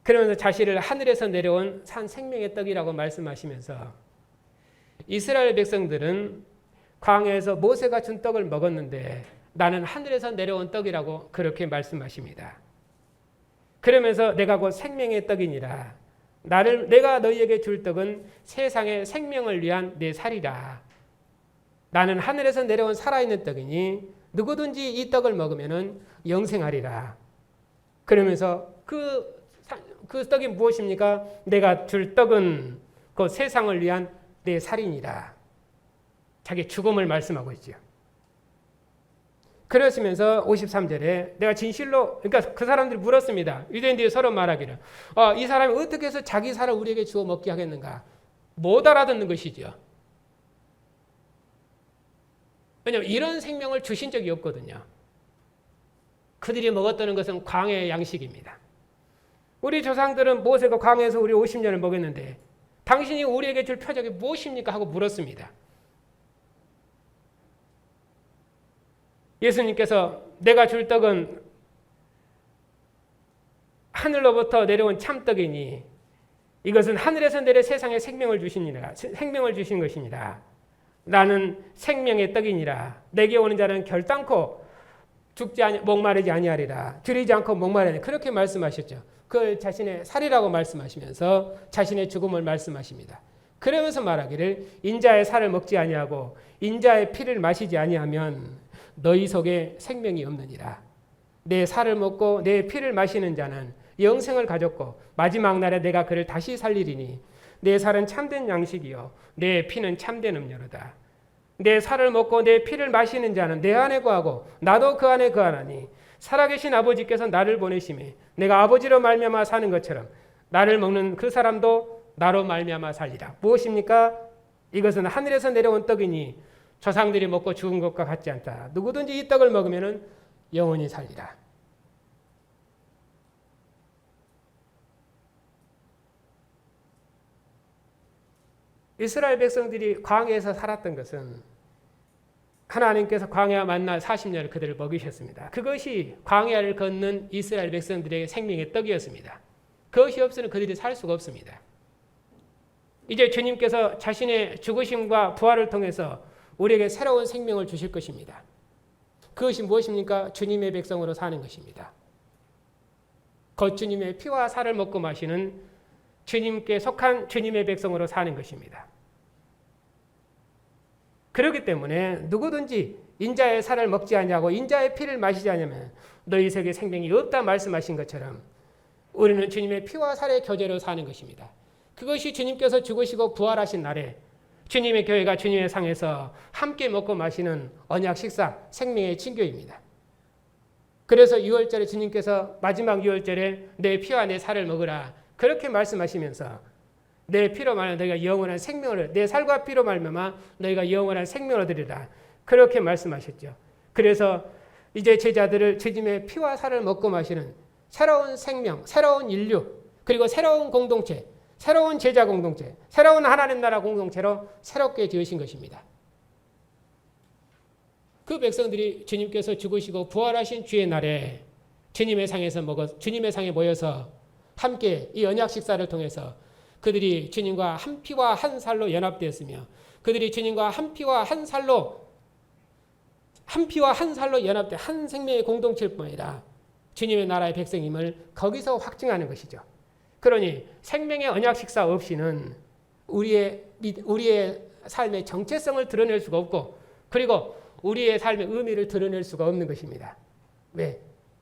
그러면서 자신을 하늘에서 내려온 산 생명의 떡이라고 말씀하시면서 이스라엘 백성들은 광야에서 모세가 준 떡을 먹었는데 나는 하늘에서 내려온 떡이라고 그렇게 말씀하십니다. 그러면서 내가 곧 생명의 떡이니라. 내가 너희에게 줄 떡은 세상의 생명을 위한 내 살이라. 나는 하늘에서 내려온 살아있는 떡이니 누구든지 이 떡을 먹으면 영생하리라. 그러면서 그 떡이 무엇입니까? 내가 줄 떡은 그 세상을 위한 내 살이니라. 자기 죽음을 말씀하고 있죠. 그러시면서 53절에 내가 진실로, 그러니까 그 사람들이 물었습니다. 유대인들이 서로 말하기를 이 사람이 어떻게 해서 자기 살을 우리에게 주어 먹게 하겠는가? 못 알아듣는 것이죠. 왜냐하면 이런 생명을 주신 적이 없거든요. 그들이 먹었다는 것은 광야의 양식입니다. 우리 조상들은 모세가 광야에서 우리 50년을 먹였는데 당신이 우리에게 줄 표적이 무엇입니까? 하고 물었습니다. 예수님께서 내가 줄 떡은 하늘로부터 내려온 참떡이니 이것은 하늘에서 내려 세상에 생명을 주신 것이니라. 나는 생명의 떡이니라. 내게 오는 자는 결단코 목마르지 아니하리라. 줄이지 않고 목마르니 그렇게 말씀하셨죠. 그걸 자신의 살이라고 말씀하시면서 자신의 죽음을 말씀하십니다. 그러면서 말하기를 인자의 살을 먹지 아니하고 인자의 피를 마시지 아니하면 너희 속에 생명이 없느니라. 내 살을 먹고 내 피를 마시는 자는 영생을 가졌고 마지막 날에 내가 그를 다시 살리리니 내 살은 참된 양식이요 내 피는 참된 음료로다. 내 살을 먹고 내 피를 마시는 자는 내 안에 거하고 나도 그 안에 거하나니 살아계신 아버지께서 나를 보내심에 내가 아버지로 말미암아 사는 것처럼 나를 먹는 그 사람도 나로 말미암아 살리라. 무엇입니까? 이것은 하늘에서 내려온 떡이니 조상들이 먹고 죽은 것과 같지 않다. 누구든지 이 떡을 먹으면 영원히 살리라. 이스라엘 백성들이 광야에서 살았던 것은 하나님께서 광야 만나 40년을 그들을 먹이셨습니다. 그것이 광야를 걷는 이스라엘 백성들에게 생명의 떡이었습니다. 그것이 없으면 그들이 살 수가 없습니다. 이제 주님께서 자신의 죽으심과 부활을 통해서 우리에게 새로운 생명을 주실 것입니다. 그것이 무엇입니까? 주님의 백성으로 사는 것입니다. 곧 주님의 피와 살을 먹고 마시는 주님께 속한 주님의 백성으로 사는 것입니다. 그렇기 때문에 누구든지 인자의 살을 먹지 아니하고 인자의 피를 마시지 않으면 너희 속에 생명이 없다 말씀하신 것처럼 우리는 주님의 피와 살의 교제로 사는 것입니다. 그것이 주님께서 죽으시고 부활하신 날에 주님의 교회가 주님의 상에서 함께 먹고 마시는 언약 식사, 생명의 친교입니다. 그래서 6월절에 주님께서 마지막 6월절에 내 피와 내 살을 먹으라 그렇게 말씀하시면서 내 피로 말하면 너희가 영원한 생명을 내 살과 피로 말미암아 너희가 영원한 생명을 얻으리라 그렇게 말씀하셨죠. 그래서 이제 제자들을 주님의 피와 살을 먹고 마시는 새로운 생명, 새로운 인류 그리고 새로운 공동체 새로운 제자 공동체, 새로운 하나님 나라 공동체로 새롭게 지으신 것입니다. 그 백성들이 주님께서 죽으시고 부활하신 주의 날에 주님의 상에 모여서 함께 이 언약 식사를 통해서 그들이 주님과 한 피와 한 살로 연합되었으며 그들이 주님과 한 피와 한 살로 연합된 한 생명의 공동체일 뿐 아니라 주님의 나라의 백성임을 거기서 확증하는 것이죠. 그러니 생명의 언약 식사 없이는 우리의 삶의 정체성을 드러낼 수가 없고 그리고 우리의 삶의 의미를 드러낼 수가 없는 것입니다. 왜?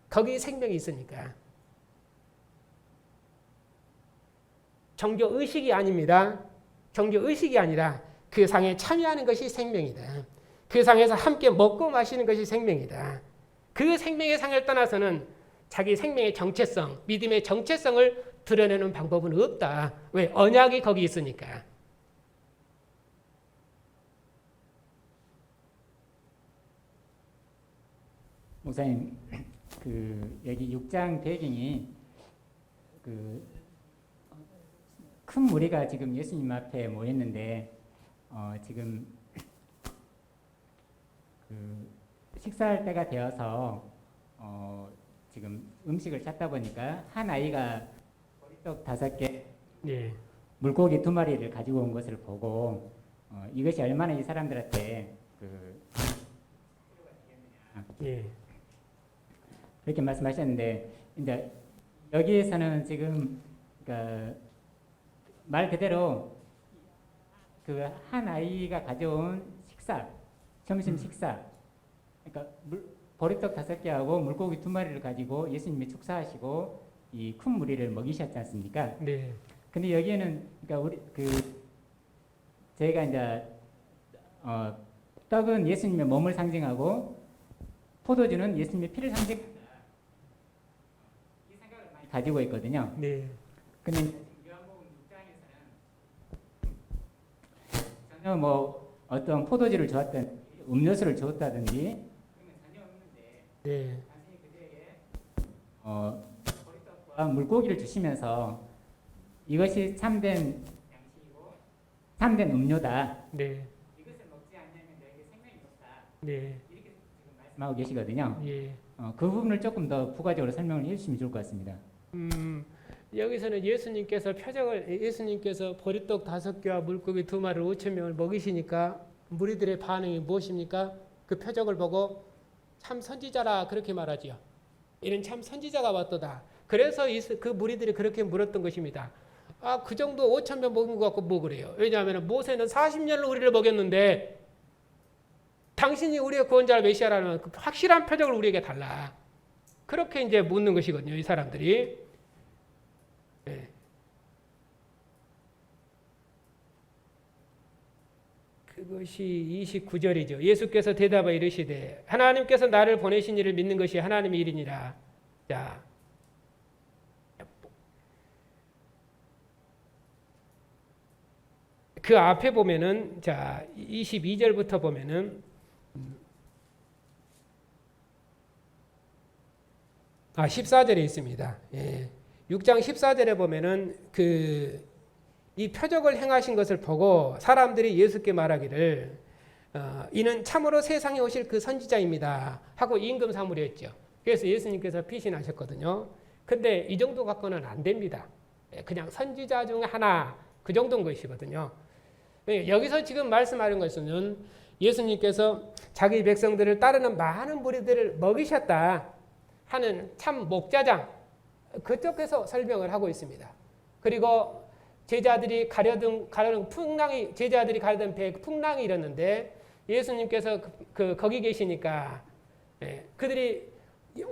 거기 생명이 있으니까. 종교의식이 아닙니다. 종교의식이 아니라 그 상에 참여하는 것이 생명이다. 그 상에서 함께 먹고 마시는 것이 생명이다. 그 생명의 상을 떠나서는 자기 생명의 정체성, 믿음의 정체성을 드러내는 방법은 없다. 왜? 언약이 거기 있으니까. 목사님, 여기 6장 배경이 큰 무리가 지금 예수님 앞에 모였는데 지금 식사할 때가 되어서 지금 음식을 찾다 보니까 한 아이가 보리떡 5개, 네. 물고기 2마리를 가지고 온 것을 보고 이것이 얼마나 이 사람들한테 예. 그렇게 말씀하셨는데 이제 여기에서는 지금 그러니까 말 그대로 그 한 아이가 가져온 식사, 점심 식사, 그러니까 보리떡 5개하고 물고기 2마리를 가지고 예수님이 축사하시고 이 큰 무리를 먹이셨지 않습니까? 네. 근데 여기에는 그러니까 저희가 이제 떡은 예수님의 몸을 상징하고 포도주는 예수님의 피를 상징한다. 이 생각을 많이 가지고 있거든요. 네. 근데 요한복음 6장에서는 전혀 뭐 어떤 포도주를 주었든 음료수를 주었다든지 그런 건 전혀 없는데 네. 단순히 그들에게 보리떡과 물고기를 주시면서 이것이 참된 양식이고 참된 음료다. 네. 이것을 먹지 않으면 너에게 생명이 없다. 네. 이렇게 지금 말씀하고 계시거든요. 예. 그 부분을 조금 더 부가적으로 설명을 해주시면 좋을 것 같습니다. 여기서는 예수님께서 보리떡 5개와 물고기 2마리 5,000명을 먹이시니까 무리들의 반응이 무엇입니까? 그 표적을 보고 참 선지자라 그렇게 말하지요. 이는 참 선지자가 왔도다. 그래서 그 무리들이 그렇게 물었던 것입니다. 그 정도 5,000명 먹은 것 같고 뭐 그래요? 왜냐하면 모세는 40년을 우리를 먹였는데 당신이 우리의 구원자를 메시아라는 그 확실한 표적을 우리에게 달라. 그렇게 이제 묻는 것이거든요. 이 사람들이. 네. 그것이 29절이죠. 예수께서 대답하여 이르시되 하나님께서 나를 보내신 이를 믿는 것이 하나님의 일이니라. 자, 그 앞에 보면은 자 22절부터 보면은 14절에 있습니다. 예. 6장 14절에 보면은 이 표적을 행하신 것을 보고 사람들이 예수께 말하기를 이는 참으로 세상에 오실 그 선지자입니다 하고 임금 사무를 했죠. 그래서 예수님께서 피신하셨거든요. 근데 이 정도 갖고는 안 됩니다. 그냥 선지자 중에 하나 그 정도인 것이거든요. 여기서 지금 말씀하는 것은 예수님께서 자기 백성들을 따르는 많은 무리들을 먹이셨다 하는 참 목자장 그쪽에서 설명을 하고 있습니다. 그리고 제자들이 가려던 배에 풍랑이 일었는데 예수님께서 거기 계시니까 그들이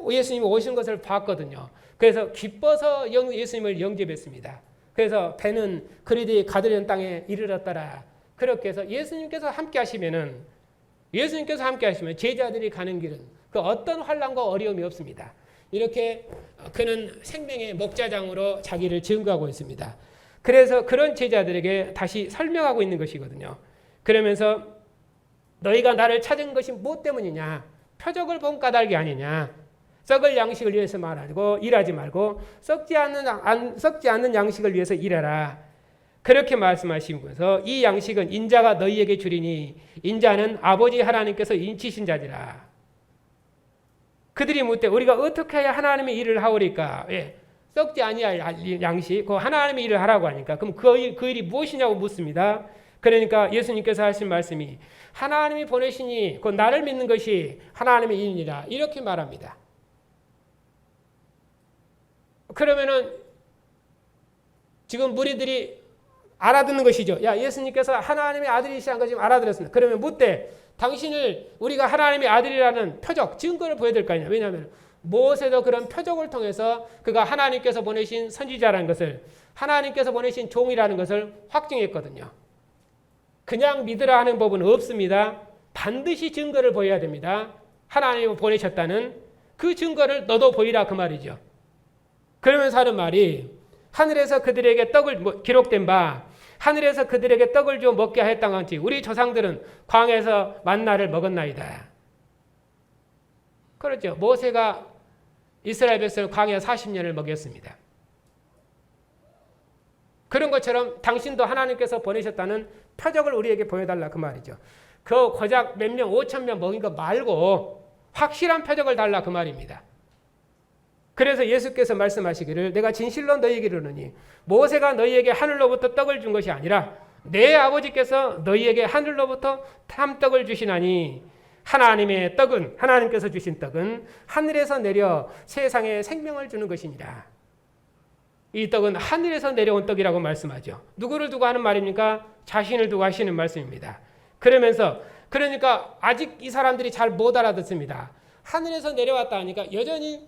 예수님이 오신 것을 봤거든요. 그래서 기뻐서 예수님을 영접했습니다. 그래서 배는 그리들이 가드는 땅에 이르렀더라. 그렇게 해서 예수님께서 함께 하시면 제자들이 가는 길은 그 어떤 환난과 어려움이 없습니다. 이렇게 그는 생명의 목자장으로 자기를 증거하고 있습니다. 그래서 그런 제자들에게 다시 설명하고 있는 것이거든요. 그러면서 너희가 나를 찾은 것이 무엇 때문이냐? 표적을 본 까닭이 아니냐? 썩을 양식을 위해서 말하고 일하지 말고 썩지 않는 양식을 위해서 일하라. 그렇게 말씀하시면서 이 양식은 인자가 너희에게 주리니 인자는 아버지 하나님께서 인치신 자니라. 그들이 묻되 우리가 어떻게 해야 하나님의 일을 하오리까? 썩지 아니할 양식, 그 하나님의 일을 하라고 하니까 그럼 그 일이 무엇이냐고 묻습니다. 그러니까 예수님께서 하신 말씀이 하나님이 보내시니 그 나를 믿는 것이 하나님의 일이라 이렇게 말합니다. 그러면은 지금 무리들이 알아듣는 것이죠. 야, 예수님께서 하나님의 아들이시라는 거 지금 알아들었습니다. 그러면 묻되 당신을 우리가 하나님의 아들이라는 표적, 증거를 보여야 될 거 아니냐. 왜냐하면 모세도 그런 표적을 통해서 그가 하나님께서 보내신 선지자라는 것을, 하나님께서 보내신 종이라는 것을 확증했거든요. 그냥 믿으라 하는 법은 없습니다. 반드시 증거를 보여야 됩니다. 하나님을 보내셨다는 그 증거를 너도 보이라 그 말이죠. 그러면서 하는 말이 하늘에서 그들에게 떡을 기록된 바 하늘에서 그들에게 떡을 주어 먹게 하였다고 한지 우리 조상들은 광야에서 만나를 먹었나이다. 그렇죠. 모세가 이스라엘 백성을 광야 40년을 먹였습니다. 그런 것처럼 당신도 하나님께서 보내셨다는 표적을 우리에게 보여달라 그 말이죠. 그 고작 몇 명 5천 명 먹인 거 말고 확실한 표적을 달라 그 말입니다. 그래서 예수께서 말씀하시기를 내가 진실로 너희에게 이르노니 모세가 너희에게 하늘로부터 떡을 준 것이 아니라 내 아버지께서 너희에게 하늘로부터 탐떡을 주시나니 하나님의 떡은 하나님께서 주신 떡은 하늘에서 내려 세상에 생명을 주는 것이니라. 이 떡은 하늘에서 내려온 떡이라고 말씀하죠. 누구를 두고 하는 말입니까? 자신을 두고 하시는 말씀입니다. 그러니까 아직 이 사람들이 잘 못 알아듣습니다. 하늘에서 내려왔다 하니까 여전히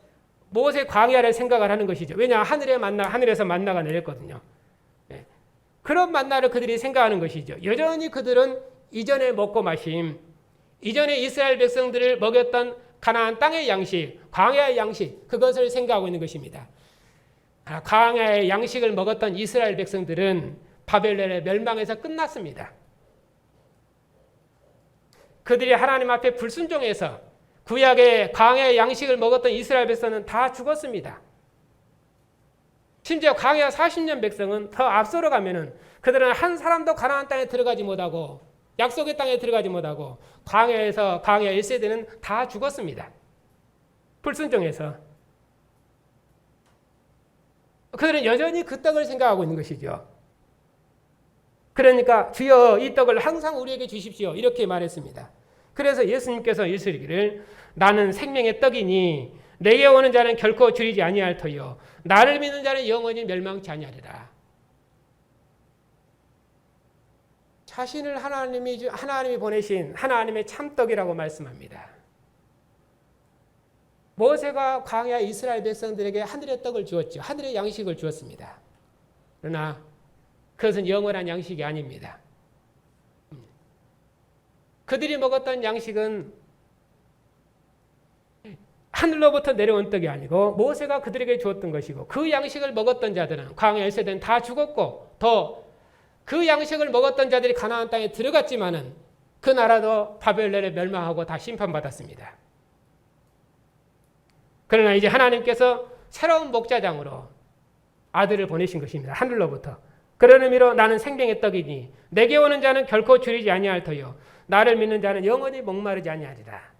모세 광야를 생각을 하는 것이죠. 왜냐 하늘에서 만나가 내렸거든요. 네. 그런 만나를 그들이 생각하는 것이죠. 여전히 그들은 이전에 먹고 마심, 이전에 이스라엘 백성들을 먹였던 가나안 땅의 양식, 광야의 양식, 그것을 생각하고 있는 것입니다. 광야의 양식을 먹었던 이스라엘 백성들은 바벨론의 멸망에서 끝났습니다. 그들이 하나님 앞에 불순종해서 구약의 광야의 양식을 먹었던 이스라엘 백성은 다 죽었습니다. 심지어 광야 40년 백성은 더 앞서러 가면은 그들은 한 사람도 가나안 땅에 들어가지 못하고 약속의 땅에 들어가지 못하고 광야 1세대는 다 죽었습니다. 불순종해서. 그들은 여전히 그 떡을 생각하고 있는 것이죠. 그러니까 주여 이 떡을 항상 우리에게 주십시오 이렇게 말했습니다. 그래서 예수님께서 이르시기를 나는 생명의 떡이니 내게 오는 자는 결코 줄이지 아니할 터요 나를 믿는 자는 영원히 멸망치 아니하리라. 자신을 하나님이 보내신 하나님의 참떡이라고 말씀합니다. 모세가 광야 이스라엘 백성들에게 하늘의 떡을 주었죠. 하늘의 양식을 주었습니다. 그러나 그것은 영원한 양식이 아닙니다. 그들이 먹었던 양식은 하늘로부터 내려온 떡이 아니고 모세가 그들에게 주었던 것이고 그 양식을 먹었던 자들은 광야 1세대는 다 죽었고 더 그 양식을 먹었던 자들이 가나안 땅에 들어갔지만은 그 나라도 바벨론에 멸망하고 다 심판받았습니다. 그러나 이제 하나님께서 새로운 목자장으로 아들을 보내신 것입니다. 하늘로부터. 그런 의미로 나는 생명의 떡이니 내게 오는 자는 결코 줄이지 아니할 터요 나를 믿는 자는 영원히 목마르지 아니하리라.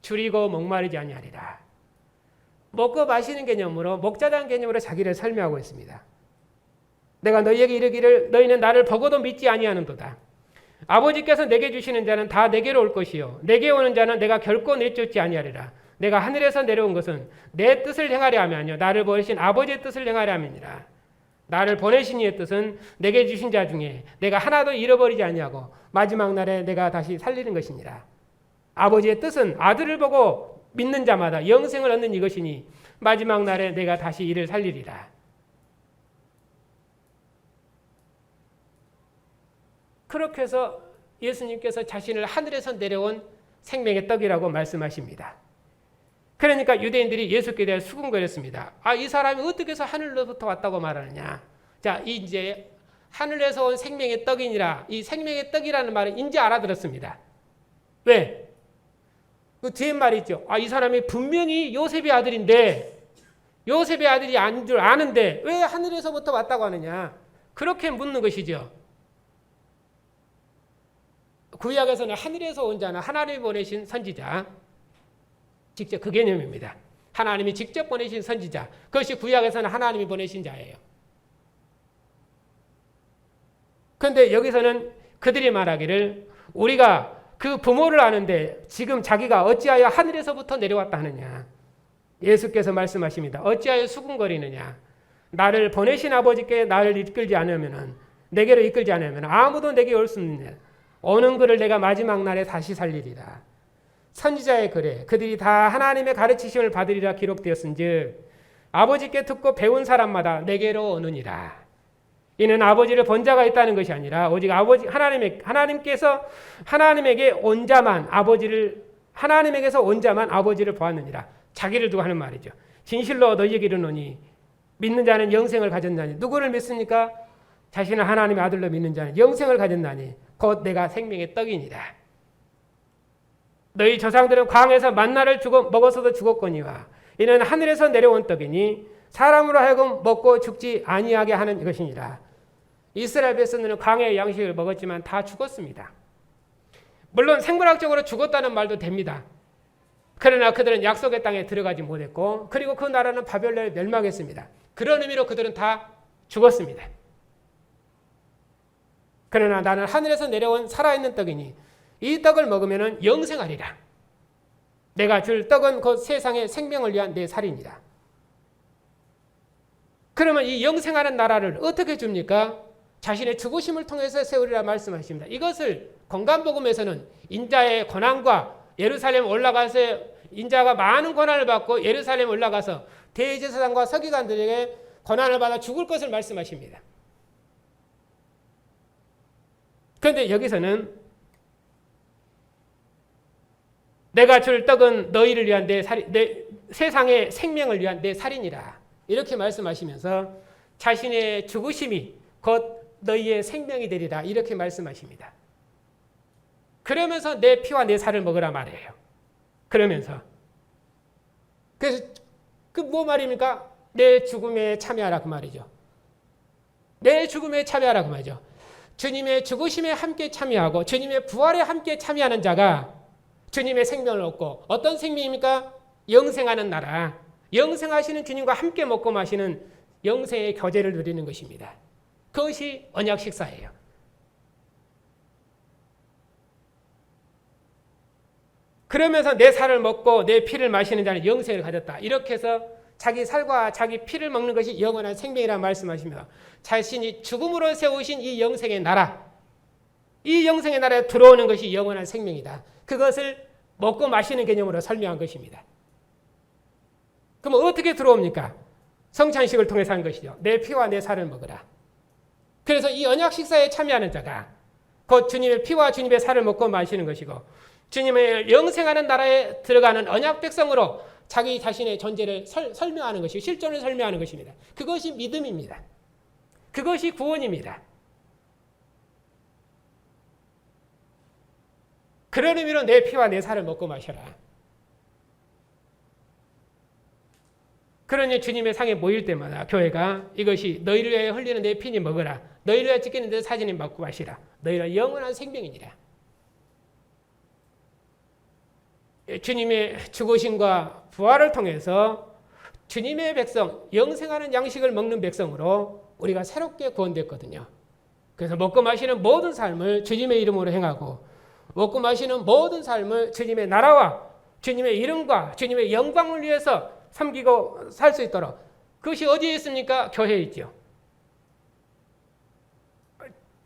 줄이고 목마르지 아니하리라. 먹고 마시는 개념으로 목자장 개념으로 자기를 설명하고 있습니다. 내가 너희에게 이르기를 너희는 나를 보고도 믿지 아니하는도다. 아버지께서 내게 주시는 자는 다 내게로 올 것이요 내게 오는 자는 내가 결코 내쫓지 아니하리라. 내가 하늘에서 내려온 것은 내 뜻을 행하려 함이 아니요 나를 보내신 아버지의 뜻을 행하려 함이니라. 나를 보내신 이의 뜻은 내게 주신 자 중에 내가 하나도 잃어버리지 아니하고 마지막 날에 내가 다시 살리는 것이니라. 아버지의 뜻은 아들을 보고 믿는 자마다 영생을 얻는 이것이니 마지막 날에 내가 다시 이를 살리리라. 그렇게 해서 예수님께서 자신을 하늘에서 내려온 생명의 떡이라고 말씀하십니다. 그러니까 유대인들이 예수께 대해 수군거렸습니다. 이 사람이 어떻게 해서 하늘로부터 왔다고 말하느냐. 자, 이제 하늘에서 온 생명의 떡이니라. 이 생명의 떡이라는 말은 이제 알아들었습니다. 왜? 그 뒤에 말이 있죠. 이 사람이 분명히 요셉의 아들인데 요셉의 아들이 아닌 줄 아는데 왜 하늘에서부터 왔다고 하느냐. 그렇게 묻는 것이죠. 구약에서는 하늘에서 온 자는 하나님이 보내신 선지자. 직접 그 개념입니다. 하나님이 직접 보내신 선지자. 그것이 구약에서는 하나님이 보내신 자예요. 그런데 여기서는 그들이 말하기를 우리가 그 부모를 아는데 지금 자기가 어찌하여 하늘에서부터 내려왔다 하느냐. 예수께서 말씀하십니다. 어찌하여 수군거리느냐. 나를 보내신 아버지께 나를 이끌지 않으면은 내게로 이끌지 않으면 아무도 내게 올 수 없느냐. 오는 그를 내가 마지막 날에 다시 살리리라. 선지자의 글에 그들이 다 하나님의 가르치심을 받으리라 기록되었은즉 아버지께 듣고 배운 사람마다 내게로 오느니라. 이는 아버지를 본 자가 있다는 것이 아니라 오직 아버지 하나님께서 하나님에게 온 자만 하나님에게서 온 자만 아버지를 보았느니라. 자기를 두고 하는 말이죠. 진실로 너희에게 이르노니 믿는 자는 영생을 가졌나니. 누구를 믿습니까? 자신을 하나님의 아들로 믿는 자는 영생을 가졌나니 곧 내가 생명의 떡이니라. 너희 조상들은 광에서 만나를 먹어서도 죽었거니와 이는 하늘에서 내려온 떡이니 사람으로 하여금 먹고 죽지 아니하게 하는 것이니라. 이스라엘 백성들은 광야의 양식을 먹었지만 다 죽었습니다. 물론 생물학적으로 죽었다는 말도 됩니다. 그러나 그들은 약속의 땅에 들어가지 못했고 그리고 그 나라는 바벨론에 멸망했습니다. 그런 의미로 그들은 다 죽었습니다. 그러나 나는 하늘에서 내려온 살아있는 떡이니 이 떡을 먹으면 영생하리라. 내가 줄 떡은 곧 세상의 생명을 위한 내 살이니라. 그러면 이 영생하는 나라를 어떻게 줍니까? 자신의 죽으심을 통해서 세우리라 말씀하십니다. 이것을 건강복음에서는 인자의 권한과 예루살렘 올라가서 인자가 많은 권한을 받고 예루살렘 올라가서 대제사장과 서기관들에게 권한을 받아 죽을 것을 말씀하십니다. 그런데 여기서는 내가 줄 떡은 너희를 위한 세상의 생명을 위한 내 살이니라. 이렇게 말씀하시면서 자신의 죽으심이 곧 너희의 생명이 되리라. 이렇게 말씀하십니다. 그러면서 내 피와 내 살을 먹으라 말이에요. 그러면서 그래서 그 뭐 말입니까? 내 죽음에 참여하라 그 말이죠. 내 죽음에 참여하라 그 말이죠. 주님의 죽으심에 함께 참여하고 주님의 부활에 함께 참여하는 자가 주님의 생명을 얻고 어떤 생명입니까? 영생하는 나라. 영생하시는 주님과 함께 먹고 마시는 영생의 교제를 누리는 것입니다. 그것이 언약 식사예요. 그러면서 내 살을 먹고 내 피를 마시는 자는 영생을 가졌다. 이렇게 해서 자기 살과 자기 피를 먹는 것이 영원한 생명이라는 말씀하십니다. 자신이 죽음으로 세우신 이 영생의 나라, 이 영생의 나라에 들어오는 것이 영원한 생명이다. 그것을 먹고 마시는 개념으로 설명한 것입니다. 그럼 어떻게 들어옵니까? 성찬식을 통해서 하는 것이죠. 내 피와 내 살을 먹으라. 그래서 이 언약 식사에 참여하는 자가 곧 주님의 피와 주님의 살을 먹고 마시는 것이고 주님의 영생하는 나라에 들어가는 언약 백성으로 자기 자신의 존재를 설명하는 것이 실존을 설명하는 것입니다. 그것이 믿음입니다. 그것이 구원입니다. 그런 의미로 내 피와 내 살을 먹고 마셔라. 그러니 주님의 상에 모일 때마다 교회가 이것이 너희를 위해 흘리는 내 피니 먹으라. 너희를 위해 찢기는 내 사진이 먹고 마시라. 너희는 영원한 생명이니라. 주님의 죽으심과 부활을 통해서 주님의 백성, 영생하는 양식을 먹는 백성으로 우리가 새롭게 구원됐거든요. 그래서 먹고 마시는 모든 삶을 주님의 이름으로 행하고 먹고 마시는 모든 삶을 주님의 나라와 주님의 이름과 주님의 영광을 위해서 섬기고 살 수 있도록 그것이 어디에 있습니까? 교회에 있죠.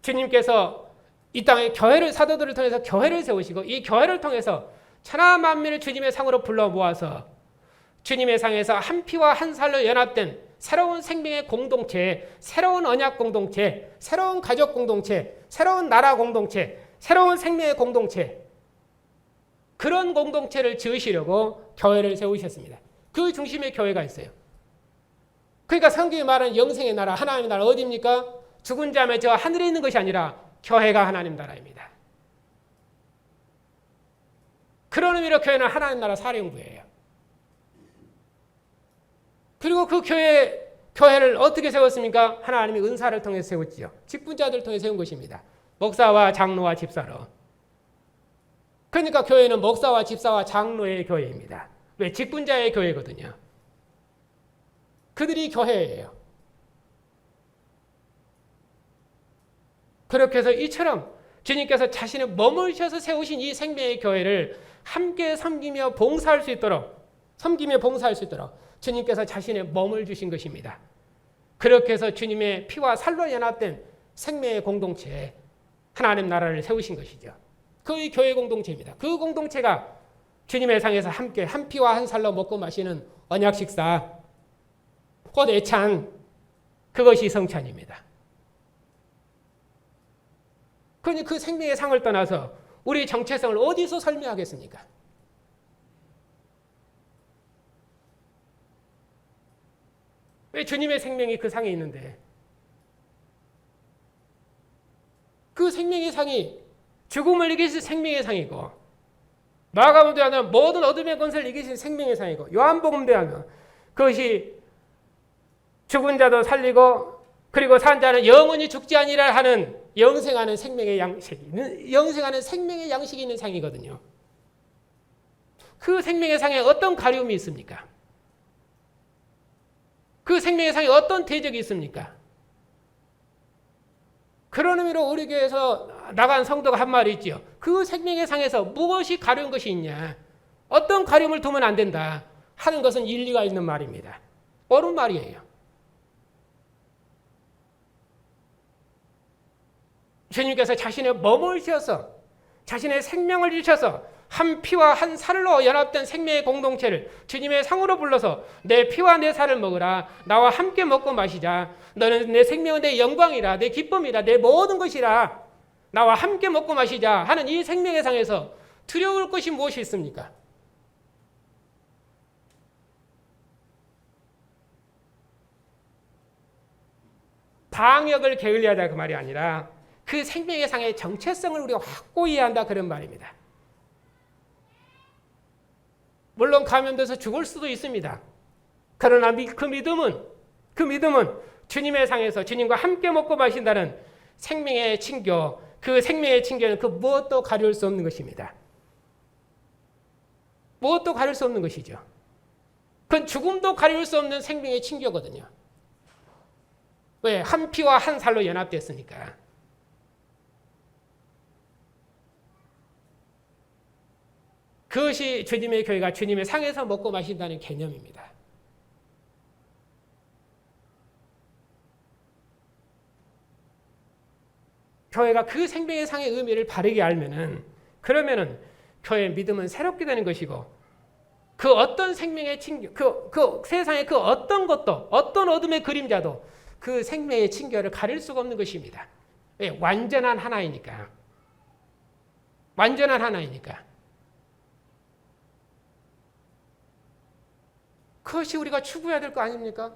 주님께서 이 땅에 교회를 사도들을 통해서 교회를 세우시고 이 교회를 통해서 천하 만민을 주님의 상으로 불러 모아서 주님의 상에서 한 피와 한 살로 연합된 새로운 생명의 공동체, 새로운 언약 공동체, 새로운 가족 공동체, 새로운 나라 공동체, 새로운 생명의 공동체, 그런 공동체를 지으시려고 교회를 세우셨습니다. 그 중심에 교회가 있어요. 그러니까 성경이 말하는 영생의 나라, 하나님의 나라 어디입니까? 죽은 자매 저 하늘에 있는 것이 아니라 교회가 하나님 나라입니다. 그런 의미로 교회는 하나님 나라 사령부예요. 그리고 그 교회를 어떻게 세웠습니까? 하나님이 은사를 통해서 세웠지요. 직분자들을 통해 세운 것입니다. 목사와 장로와 집사로. 그러니까 교회는 목사와 집사와 장로의 교회입니다. 왜? 직분자의 교회거든요. 그들이 교회예요. 그렇게 해서 이처럼 주님께서 자신의 머물셔서 세우신 이 생명의 교회를 함께 섬기며 봉사할 수 있도록 주님께서 자신의 몸을 주신 것입니다. 그렇게 해서 주님의 피와 살로 연합된 생명의 공동체, 하나님 나라를 세우신 것이죠. 그 교회 공동체입니다. 그 공동체가 주님의 상에서 함께 한 피와 한 살로 먹고 마시는 언약 식사, 곧 애찬, 그것이 성찬입니다. 그러니 그 생명의 상을 떠나서 우리 정체성을 어디서 설명하겠습니까? 왜? 주님의 생명이 그 상에 있는데, 그 생명의 상이 죽음을 이기신 생명의 상이고, 마가복음에 하면 모든 어둠의 권세를 이기신 생명의 상이고, 요한복음에 하면 그것이 죽은 자도 살리고 그리고 산 자는 영원히 죽지 아니라 하는 영생하는 생명의 양식이 있는 상이거든요. 그 생명의 상에 어떤 가려움이 있습니까? 그 생명의 상에 어떤 대적이 있습니까? 그런 의미로 우리 교회에서 나간 성도가 한 말이 있죠. 그 생명의 상에서 무엇이 가려운 것이 있냐? 어떤 가려움을 두면 안 된다 하는 것은 일리가 있는 말입니다. 옳은 말이에요. 주님께서 자신의 몸을 주셔서 자신의 생명을 주셔서 한 피와 한 살로 연합된 생명의 공동체를 주님의 상으로 불러서 내 피와 내 살을 먹으라. 나와 함께 먹고 마시자. 너는 내 생명은 내 영광이라. 내 기쁨이라. 내 모든 것이라. 나와 함께 먹고 마시자 하는 이 생명의 상에서 두려울 것이 무엇이 있습니까? 방역을 게을리하다 그 말이 아니라 그 생명의 상의 정체성을 우리가 확고히 이해한다 그런 말입니다. 물론 감염돼서 죽을 수도 있습니다. 그러나 그 믿음은 주님의 상에서 주님과 함께 먹고 마신다는 생명의 친교, 그 생명의 친교는 그 무엇도 가릴 수 없는 것입니다. 무엇도 가릴 수 없는 것이죠. 그건 죽음도 가릴 수 없는 생명의 친교거든요. 왜? 한 피와 한 살로 연합됐으니까. 그것이 주님의 교회가 주님의 상에서 먹고 마신다는 개념입니다. 교회가 그 생명의 상의 의미를 바르게 알면은, 그러면은 교회의 믿음은 새롭게 되는 것이고, 그 어떤 생명의 친교, 그 세상의 그 어떤 것도, 어떤 어둠의 그림자도 그 생명의 친교를 가릴 수가 없는 것입니다. 왜? 완전한 하나이니까. 완전한 하나이니까. 그것이 우리가 추구해야 될 거 아닙니까?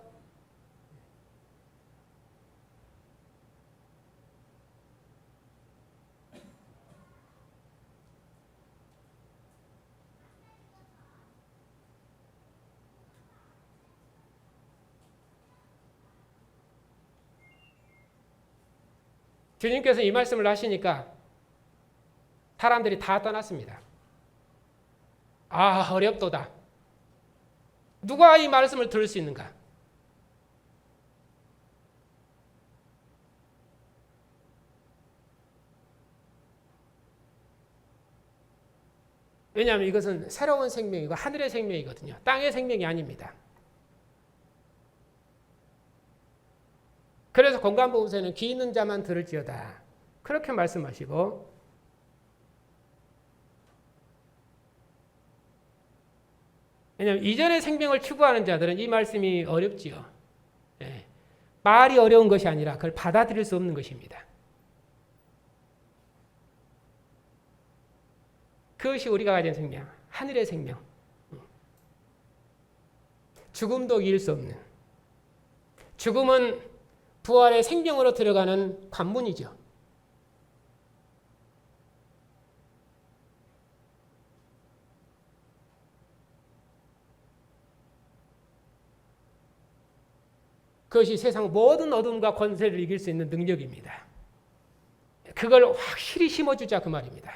주님께서 이 말씀을 하시니까 사람들이 다 떠났습니다. 아, 어렵도다. 누가 이 말씀을 들을 수 있는가? 왜냐하면 이것은 새로운 생명이고 하늘의 생명이거든요. 땅의 생명이 아닙니다. 그래서 공관복음서에는 귀 있는 자만 들을지어다. 그렇게 말씀하시고, 왜냐하면 이전의 생명을 추구하는 자들은 이 말씀이 어렵지요. 예. 말이 어려운 것이 아니라 그걸 받아들일 수 없는 것입니다. 그것이 우리가 가진 생명, 하늘의 생명. 죽음도 이길 수 없는. 죽음은 부활의 생명으로 들어가는 관문이죠. 그것이 세상 모든 어둠과 권세를 이길 수 있는 능력입니다. 그걸 확실히 심어주자 그 말입니다.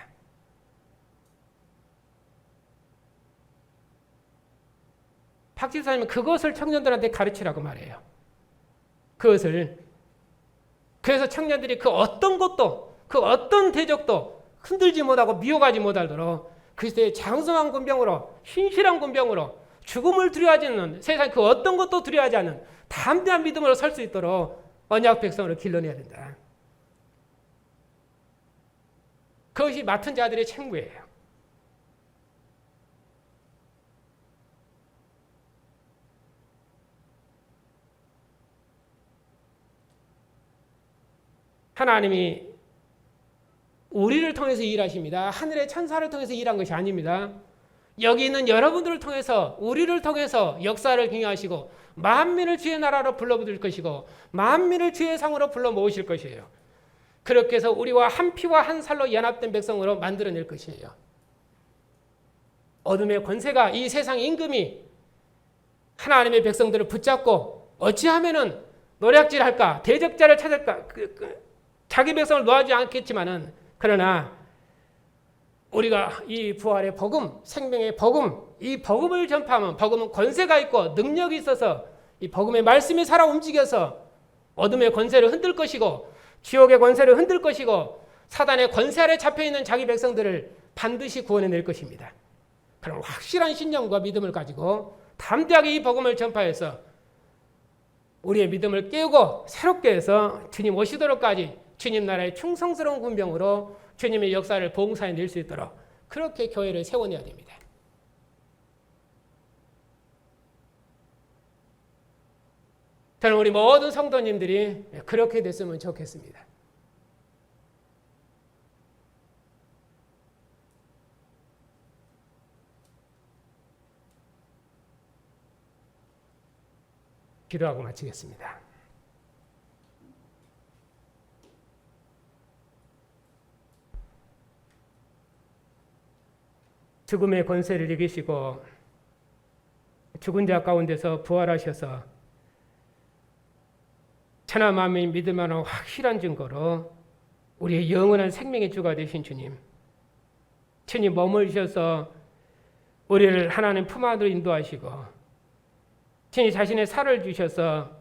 박 집사님은 그것을 청년들한테 가르치라고 말해요. 그것을. 그래서 청년들이 그 어떤 것도, 그 어떤 대적도 흔들지 못하고 미혹하지 못하도록 그리스도의 장성한 군병으로, 신실한 군병으로, 죽음을 두려워하지 않는, 세상 그 어떤 것도 두려워하지 않는 담대한 믿음으로 설 수 있도록 언약 백성으로 길러내야 된다. 그것이 맡은 자들의 책무예요. 하나님이 우리를 통해서 일하십니다. 하늘의 천사를 통해서 일한 것이 아닙니다. 여기 있는 여러분들을 통해서, 우리를 통해서 역사를 경영하시고 만민을 주의 나라로 불러부을 것이고 만민을 주의 상으로 불러 모으실 것이에요. 그렇게 해서 우리와 한 피와 한 살로 연합된 백성으로 만들어낼 것이에요. 어둠의 권세가, 이 세상 임금이 하나님의 백성들을 붙잡고 어찌하면은 노략질할까, 대적자를 찾을까, 자기 백성을 놓아주지 않겠지만은, 그러나 우리가 이 부활의 복음, 생명의 복음, 이 복음을 전파하면, 복음은 권세가 있고 능력이 있어서 이 복음의 말씀이 살아 움직여서 어둠의 권세를 흔들 것이고 지옥의 권세를 흔들 것이고 사단의 권세 아래 잡혀있는 자기 백성들을 반드시 구원해낼 것입니다. 그런 확실한 신념과 믿음을 가지고 담대하게 이 복음을 전파해서 우리의 믿음을 깨우고 새롭게 해서 주님 오시도록까지 주님 나라의 충성스러운 군병으로 주님의 역사를 봉사해 낼 수 있도록 그렇게 교회를 세워내야 됩니다. 저는 우리 모든 성도님들이 그렇게 됐으면 좋겠습니다. 기도하고 마치겠습니다. 죽음의 권세를 이기시고 죽은 자 가운데서 부활하셔서 천하 만민이 믿을 만한 확실한 증거로 우리의 영원한 생명의 주가 되신 주님, 주님 머무르셔서 우리를 하나님 품 안으로 인도하시고 주님 자신의 살을 주셔서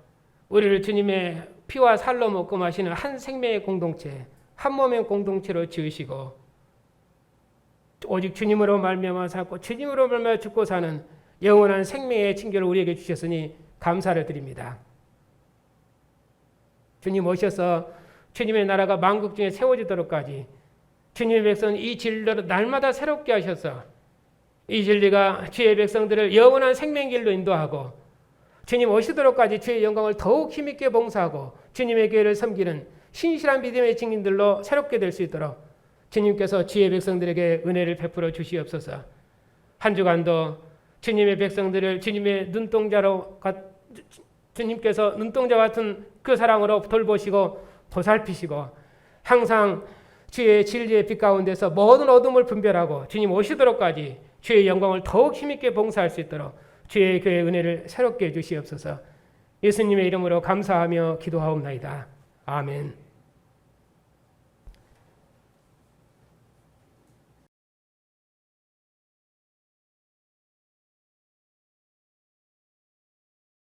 우리를 주님의 피와 살로 먹고 마시는 한 생명의 공동체, 한 몸의 공동체로 지으시고 오직 주님으로 말미암아 살고 주님으로 말미암아 죽고 사는 영원한 생명의 징계를 우리에게 주셨으니 감사를 드립니다. 주님 오셔서 주님의 나라가 만국 중에 세워지도록까지 주님의 백성은 이 진리를 날마다 새롭게 하셔서 이 진리가 주의 백성들을 영원한 생명길로 인도하고 주님 오시도록까지 주의 영광을 더욱 힘있게 봉사하고 주님의 교회를 섬기는 신실한 믿음의 증인들로 새롭게 될 수 있도록 주님께서 주의 백성들에게 은혜를 베풀어 주시옵소서. 한 주간도 주님의 백성들을 주님의 눈동자로 주님께서 눈동자 같은 그 사랑으로 돌보시고 보살피시고 항상 주의 진리의 빛 가운데서 모든 어둠을 분별하고 주님 오시도록까지 주의 영광을 더욱 힘있게 봉사할 수 있도록 주의 교회의 은혜를 새롭게 해주시옵소서. 예수님의 이름으로 감사하며 기도하옵나이다. 아멘.